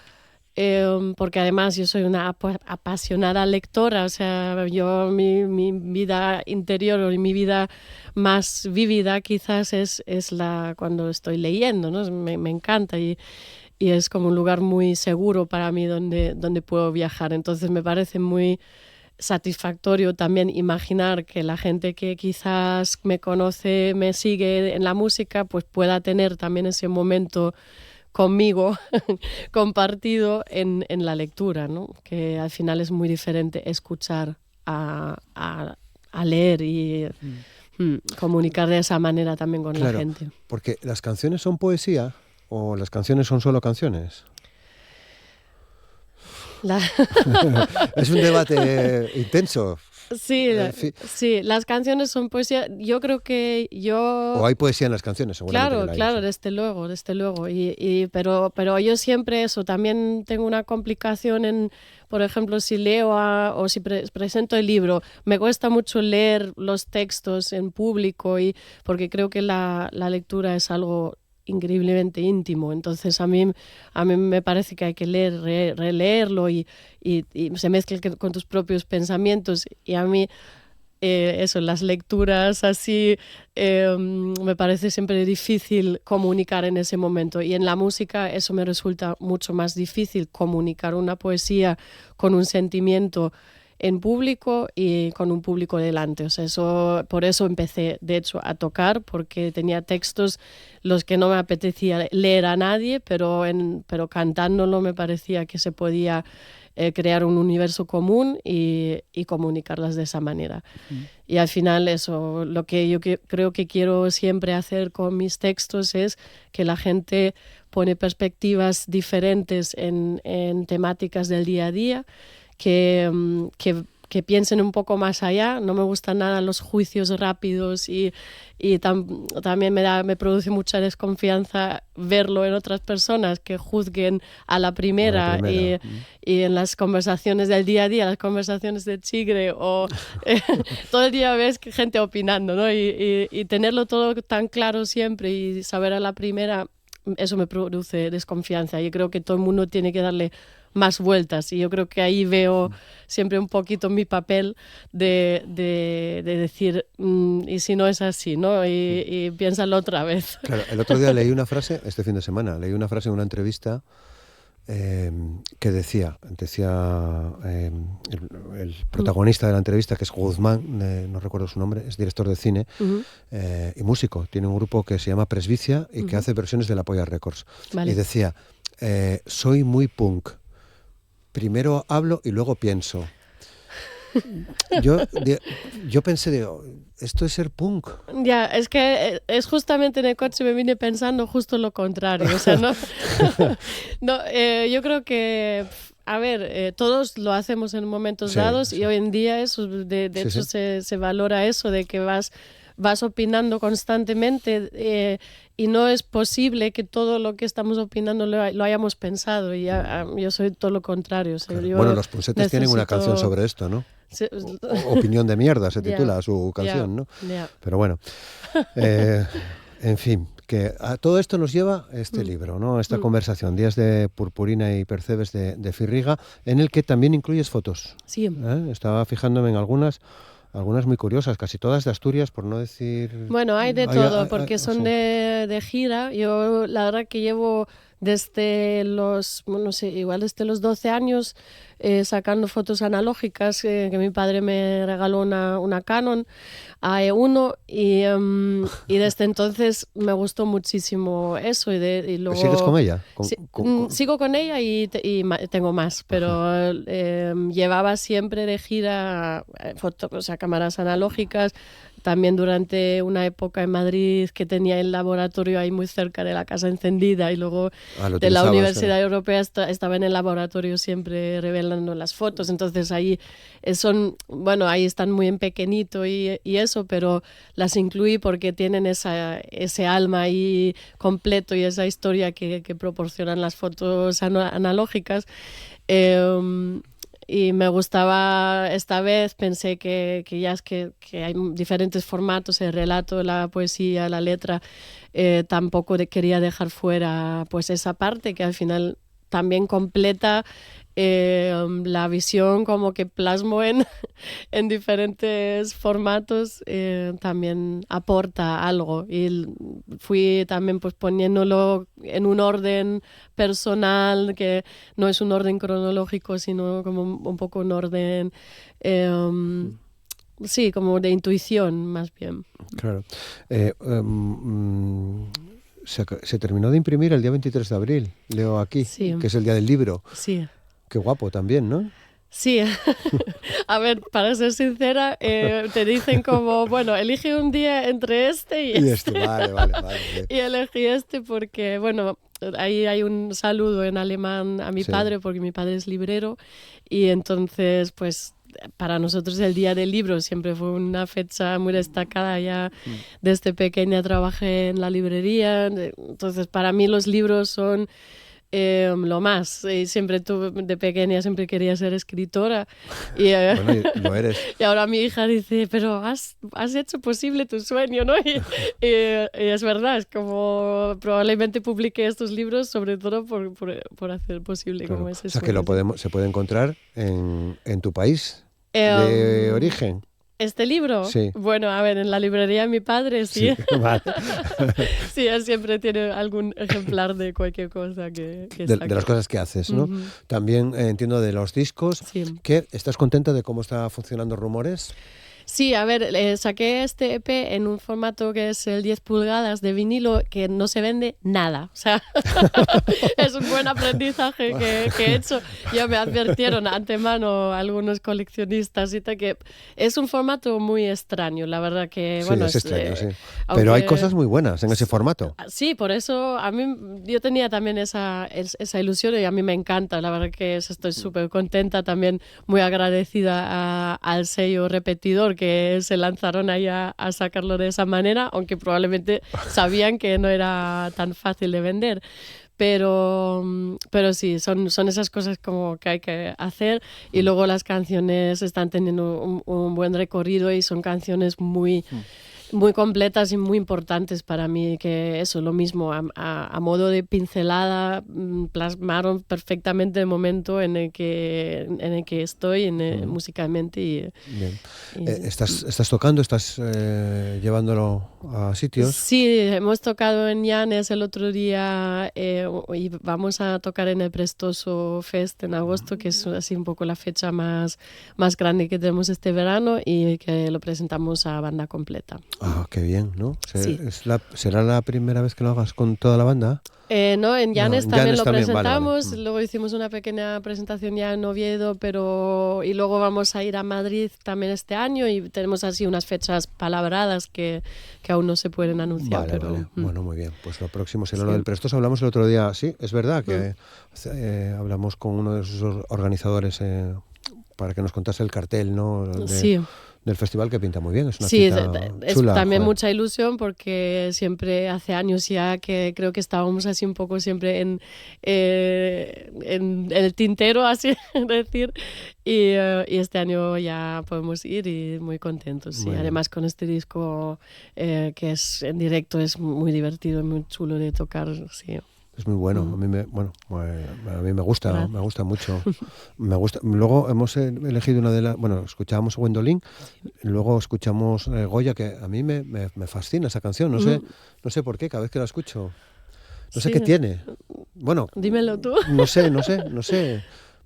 porque además yo soy una apasionada lectora, o sea, yo mi vida interior o mi vida más vívida quizás es cuando estoy leyendo, ¿no? Me encanta y es como un lugar muy seguro para mí donde puedo viajar. Entonces me parece muy satisfactorio también imaginar que la gente que quizás me conoce, me sigue en la música, pues pueda tener también ese momento conmigo compartido en la lectura, ¿no? Que al final es muy diferente escuchar a leer y comunicar de esa manera también con la gente. Porque las canciones son poesía o las canciones son solo canciones. Es un debate intenso. Sí, sí, las canciones son poesía. Yo creo que O hay poesía en las canciones, seguramente. Claro, desde luego. Pero yo siempre eso, también tengo una complicación en, por ejemplo, si leo o si presento el libro, me cuesta mucho leer los textos en público porque creo que la lectura es algo increíblemente íntimo, entonces a mí me parece que hay que leer, releerlo y se mezcla con tus propios pensamientos, y a mí las lecturas así me parece siempre difícil comunicar en ese momento, y en la música eso me resulta mucho más difícil, comunicar una poesía con un sentimiento en público y con un público delante. O sea, por eso empecé, de hecho, a tocar, porque tenía textos los que no me apetecía leer a nadie, pero cantándolo me parecía que se podía crear un universo común y comunicarlas de esa manera. Y al final eso, lo que yo creo que quiero siempre hacer con mis textos es que la gente pone perspectivas diferentes en temáticas del día a día, que piensen un poco más allá. No me gustan nada los juicios rápidos y también me produce mucha desconfianza verlo en otras personas que juzguen a la primera. Y en las conversaciones del día a día, las conversaciones de Chigre o todo el día ves gente opinando, ¿no? Y tenerlo todo tan claro siempre y saber a la primera, eso me produce desconfianza. Yo creo que todo el mundo tiene que darle más vueltas, y yo creo que ahí veo siempre un poquito mi papel de decir, y si no es así, ¿no? Y piénsalo otra vez. Claro, el otro día leí una frase, este fin de semana, leí una frase en una entrevista que decía el protagonista de la entrevista, que es Guzmán, no recuerdo su nombre, es director de cine y músico, tiene un grupo que se llama Presbicia y que hace versiones de La Polla Records. Vale. Y decía, soy muy punk. Primero hablo y luego pienso. Yo pensé, esto es ser punk. Ya, es que es justamente en el coche me vine pensando justo lo contrario. O sea, yo creo que, a ver, todos lo hacemos en momentos dados, y hoy en día eso, de hecho se valora eso, de que vas opinando constantemente, y no es posible que todo lo que estamos opinando lo hayamos pensado, y yo soy todo lo contrario. O sea, bueno, los Punsetes tienen una canción sobre esto, ¿no? Sí. Opinión de mierda se titula su canción, ¿no? Pero bueno, en fin, que a todo esto nos lleva este libro, ¿no? Esta conversación, Días de Purpurina y Percebes de Firriga, en el que también incluyes fotos. Sí. Estaba fijándome en algunas muy curiosas, casi todas de Asturias, por no decir... Bueno, hay de todo, porque son de gira. Yo la verdad que llevo desde los 12 años sacando fotos analógicas, que mi padre me regaló una Canon AE1, y desde entonces me gustó muchísimo eso. Y luego, ¿sigues con ella? Sigo con ella y tengo más, pero llevaba siempre de gira cámaras analógicas. También durante una época en Madrid, que tenía el laboratorio ahí muy cerca de la Casa Encendida, y luego de la Universidad Europea estaba en el laboratorio siempre revelando las fotos. Entonces ahí ahí están muy en pequeñito y eso, pero las incluí porque tienen ese alma ahí completo y esa historia que proporcionan las fotos analógicas. Y me gustaba, esta vez pensé que ya es que hay diferentes formatos, el relato, la poesía, la letra, tampoco quería dejar fuera pues esa parte que al final también completa la visión, como que plasmo en diferentes formatos, también aporta algo, y fui también pues poniéndolo en un orden personal, que no es un orden cronológico, sino como un poco un orden como de intuición más bien. Claro. se terminó de imprimir el día 23 de abril, leo aquí, Sí. que es el día del libro. Sí. Qué guapo también, ¿no? Sí, a ver, para ser sincera, te dicen como, bueno, elige un día entre este y Y este. vale, vale, vale. Bien. Y elegí este porque, bueno, ahí hay un saludo en alemán a mi Sí. padre, porque mi padre es librero, y entonces, pues, para nosotros el Día del Libro siempre fue una fecha muy destacada. Ya desde pequeña trabajé en la librería, entonces para mí los libros son lo más. Y siempre tuve, de pequeña siempre quería ser escritora. Y, Bueno, y lo eres. y ahora mi hija dice, pero has hecho posible tu sueño, ¿no? Y es verdad, es como probablemente publiqué estos libros sobre todo por hacer posible Claro. como ese O sea, que sueño. se puede encontrar en tu país Eh, de origen. ¿Este libro? Sí. Bueno, a ver, en la librería de mi padre sí. Vale. Sí, él siempre tiene algún ejemplar de cualquier cosa que De saque. las cosas que haces, ¿no? Ujú. También entiendo de los discos. Sí. ¿Estás contenta de cómo está funcionando Rumores? Sí, a ver, saqué este EP en un formato que es el 10 pulgadas de vinilo que no se vende nada. O sea, es un buen aprendizaje que he hecho. Ya me advirtieron antemano algunos coleccionistas y tal, que es un formato muy extraño, la verdad que, Sí, bueno, es extraño, sí. aunque- Pero hay cosas muy buenas en ese formato. Sí, por eso a mí yo tenía también esa ilusión y a mí me encanta. La verdad que estoy súper contenta, también muy agradecida al sello Repetidor que se lanzaron ahí a sacarlo de esa manera, aunque probablemente sabían que no era tan fácil de vender. Pero sí, son esas cosas como que hay que hacer y luego las canciones están teniendo un buen recorrido y son canciones muy completas y muy importantes para mí, que eso, lo mismo, a modo de pincelada, plasmaron perfectamente el momento en el que estoy musicalmente. Bien. y- ¿Estás tocando? ¿Estás llevándolo a sitios? Sí, hemos tocado en Llanes el otro día y vamos a tocar en el Prestoso Fest en agosto, que es así un poco la fecha más grande que tenemos este verano y que lo presentamos a banda completa. Ah, qué bien, ¿no? Sí. ¿Será la primera vez que lo hagas con toda la banda? No, en Llanes No, en también Llanes lo también, vale, presentamos, vale. luego hicimos una pequeña presentación ya en Oviedo, y luego vamos a ir a Madrid también este año y tenemos así unas fechas palabradas que aún no se pueden anunciar. Vale, pero, vale. Bueno, muy bien. Pues lo próximo será Sí. lo del Prestoso. Hablamos el otro día, sí, es verdad que hablamos con uno de sus organizadores para que nos contase el cartel, ¿no? Sí. Del festival, que pinta muy bien. Es una Sí, cita es chula, también joder. mucha ilusión porque siempre hace años ya que creo que estábamos así un poco siempre en el tintero, así decir, y este año ya podemos ir y muy contentos. Sí. Muy bien. Además con este disco que es en directo es muy divertido y muy chulo de tocar, sí. Es muy bueno. A mí me gusta, Gracias. me gusta mucho. Me gusta. Luego hemos elegido una de las. Bueno, escuchábamos a Gwendolyn, luego escuchamos Goya, que a mí me fascina esa canción. No sé por qué, cada vez que la escucho. No sé Sí. qué tiene. Bueno, Dímelo tú. no sé.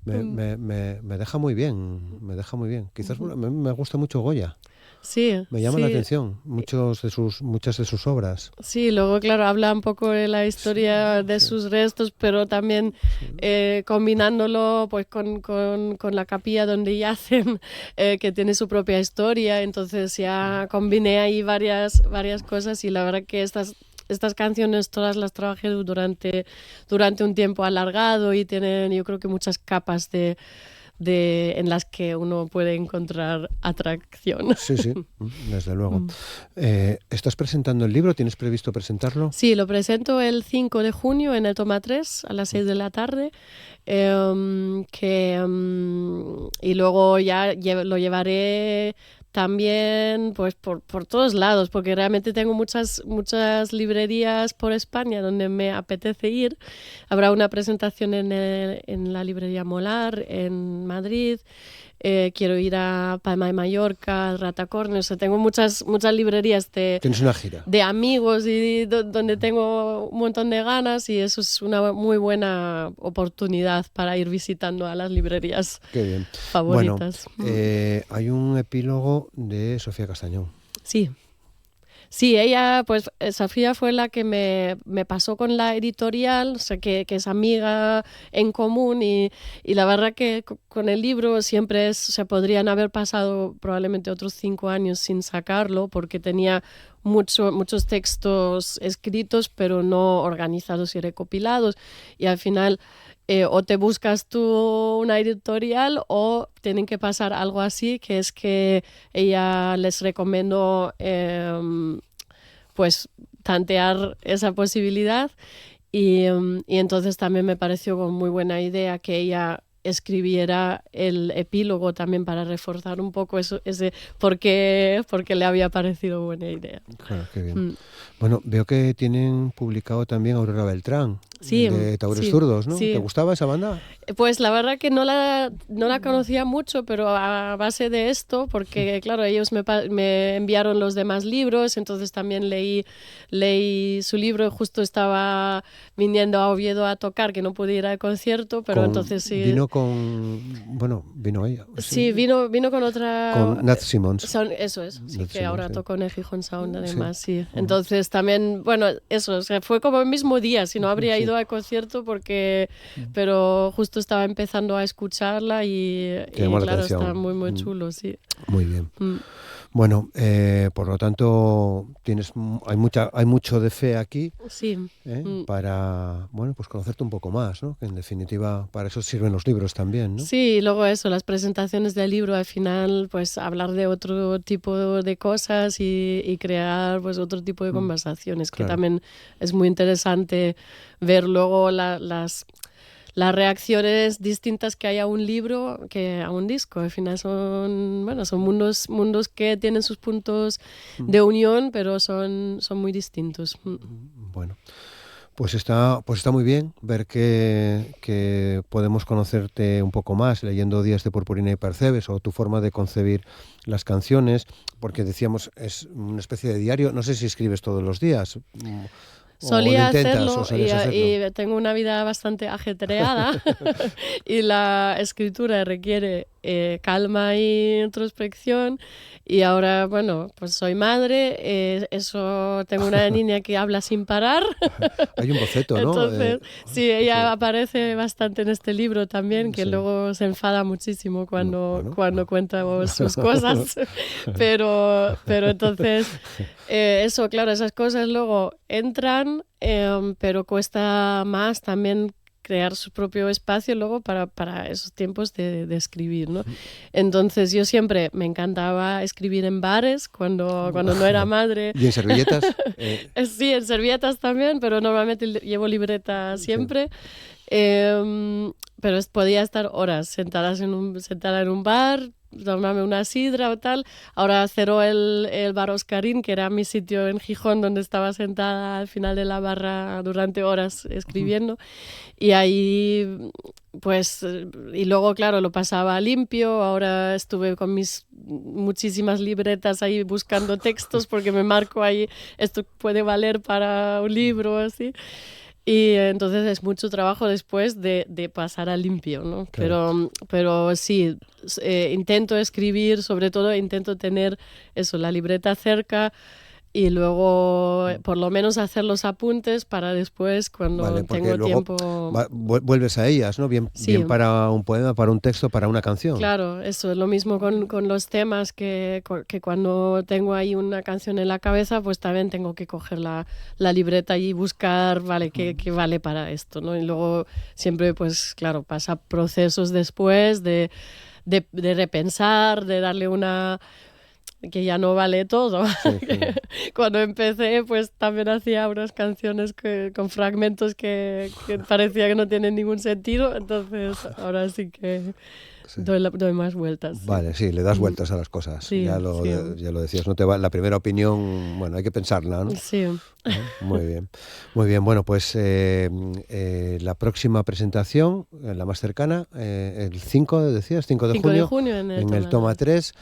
Me deja muy bien, Quizás me gusta mucho Goya. Sí, Me llama la sí. atención muchas de sus obras. Sí, luego, claro, habla un poco de la historia de sus restos, pero también combinándolo pues con la capilla donde yacen, que tiene su propia historia. Entonces ya combiné ahí varias cosas y la verdad que estas canciones todas las trabajé durante un tiempo alargado y tienen, yo creo que muchas capas en las que uno puede encontrar atracción. Sí, desde luego. ¿Estás presentando el libro? ¿Tienes previsto presentarlo? Sí, lo presento el 5 de junio en el Toma 3 a las 6 de la tarde y luego ya lo llevaré también pues por todos lados, porque realmente tengo muchas librerías por España donde me apetece ir. Habrá una presentación en la librería Molar en Madrid. Quiero ir a Palma de Mallorca, Ratacorne, o sea, tengo muchas librerías Tienes una gira. de amigos y donde tengo un montón de ganas y eso es una muy buena oportunidad para ir visitando a las librerías Qué bien. favoritas. Bueno, hay un epílogo de Sofía Castañón. Sí. Sí, ella, pues Sofía fue la que me pasó con la editorial, o sea, que es amiga en común y la verdad que con el libro siempre se podrían haber pasado probablemente otros 5 años sin sacarlo porque tenía muchos textos escritos pero no organizados y recopilados y al final o te buscas tú una editorial o tienen que pasar algo así, que es que ella les recomendó pues tantear esa posibilidad y entonces también me pareció como muy buena idea que ella escribiera el epílogo también para reforzar un poco ese porque le había parecido buena idea. Claro, qué bien. Bueno, veo que tienen publicado también Aurora Beltrán, de Taures Zurdos, ¿no? Sí. ¿Te gustaba esa banda? Pues la verdad que no la conocía mucho, pero a base de esto, porque claro, ellos me enviaron los demás libros, entonces también leí su libro, justo estaba viniendo a Oviedo a tocar, que no pude ir al concierto, pero entonces sí. Vino ella. Sí, vino con otra... Con Nat Simmons. Eso es, sí, Nat que ahora Simmons, tocó en el Gijón Sound además, sí. Entonces también, bueno, eso, o sea, fue como el mismo día, si no habría ido al concierto pero justo estaba empezando a escucharla y claro, está muy, muy chulo, sí. Muy bien. Bueno, por lo tanto, hay mucho de fe aquí para, bueno, pues conocerte un poco más, ¿no? Que en definitiva para eso sirven los libros también, ¿no? Sí, y luego eso, las presentaciones del libro al final, pues hablar de otro tipo de cosas y crear pues otro tipo de conversaciones, que también es muy interesante ver luego las reacciones distintas que hay a un libro que a un disco. Al final son mundos que tienen sus puntos de unión, pero son muy distintos. Bueno, pues está muy bien ver que podemos conocerte un poco más leyendo Días de Purpurina y Percebes o tu forma de concebir las canciones, porque decíamos es una especie de diario. No sé si escribes todos los días. Solía hacerlo y tengo una vida bastante ajetreada y la escritura requiere calma y introspección y ahora, bueno, pues soy madre, tengo una niña que habla sin parar. Hay un boceto, ¿no? Entonces, sí, ella aparece bastante en este libro también, que luego se enfada muchísimo cuando cuenta sus cosas, pero entonces, eso, claro, esas cosas luego entran, pero cuesta más también crear su propio espacio luego para esos tiempos de escribir, ¿no? Entonces yo siempre me encantaba escribir en bares cuando no era madre. ¿Y en servilletas? Sí, en servilletas también, pero normalmente llevo libreta siempre. Pero podía estar horas sentada en un bar, tomarme una sidra o tal. Ahora cerró el bar Oscarín, que era mi sitio en Gijón, donde estaba sentada al final de la barra durante horas escribiendo. Y ahí, pues, y luego, claro, lo pasaba limpio. Ahora estuve con mis muchísimas libretas ahí buscando textos, porque me marco ahí, esto puede valer para un libro, así. Y entonces es mucho trabajo después de pasar a limpio, ¿no? Claro. Pero sí, intento escribir, sobre todo intento tener eso, la libreta cerca y luego por lo menos hacer los apuntes para después cuando tengo tiempo. Vuelves a ellas, ¿no? Bien para un poema, para un texto, para una canción. Claro, eso es lo mismo con los temas que cuando tengo ahí una canción en la cabeza, pues también tengo que coger la libreta y buscar, vale, qué vale para esto, ¿no? Y luego siempre, pues claro, pasa procesos después de repensar, de darle una... que ya no vale todo. Sí. Cuando empecé, pues también hacía unas canciones con fragmentos que parecía que no tienen ningún sentido, entonces ahora sí que doy más vueltas. Vale, sí, le das vueltas a las cosas. Sí, ya lo decías, no te va, la primera opinión, bueno, hay que pensarla, ¿no? Sí. Muy bien. Muy bien, bueno, pues la próxima presentación, la más cercana, el 5, decías, 5 de junio en el Toma 3,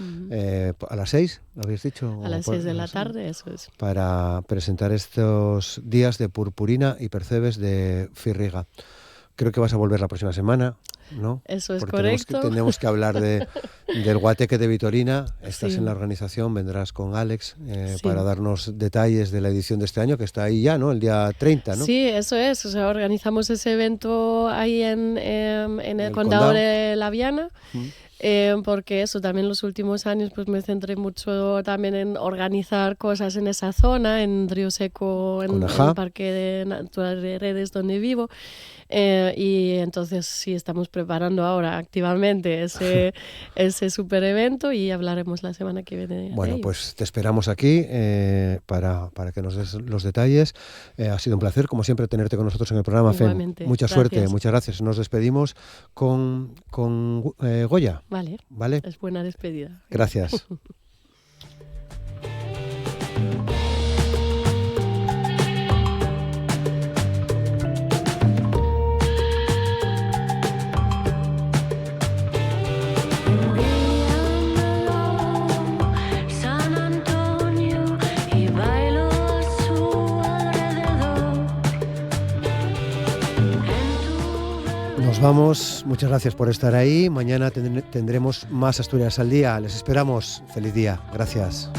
a las 6, ¿lo habéis dicho? A las 6 de la tarde, eso es. Para presentar estos Días de Purpurina y Percebes de Firriga. Creo que vas a volver la próxima semana. ¿no? Eso es Porque correcto. Tenemos que hablar del Guateque de Vitorina. Estás Sí. en la organización, vendrás con Alex Sí. para darnos detalles de la edición de este año, que está ahí ya, ¿no? El día 30, ¿no? Sí, eso es. O sea, organizamos ese evento ahí en el el condado condado. de La Viana. Mm. Porque eso también los últimos años pues me centré mucho también en organizar cosas en esa zona, en Río Seco, en Conajá. el Parque de Natural de Redes donde vivo. Y entonces sí estamos preparando ahora activamente ese super evento y hablaremos la semana que viene de Bueno, ello. pues te esperamos aquí para que nos des los detalles. Ha sido un placer, como siempre, tenerte con nosotros en el programa, FEM. Igualmente. Mucha Gracias. suerte, muchas gracias. Nos despedimos con Goya, Vale, ¿vale? es buena despedida. Gracias. San Antonio y bailo a su alrededor. Nos vamos, muchas gracias por estar ahí. Mañana tendremos más Asturias al día. Les esperamos. Feliz día. Gracias.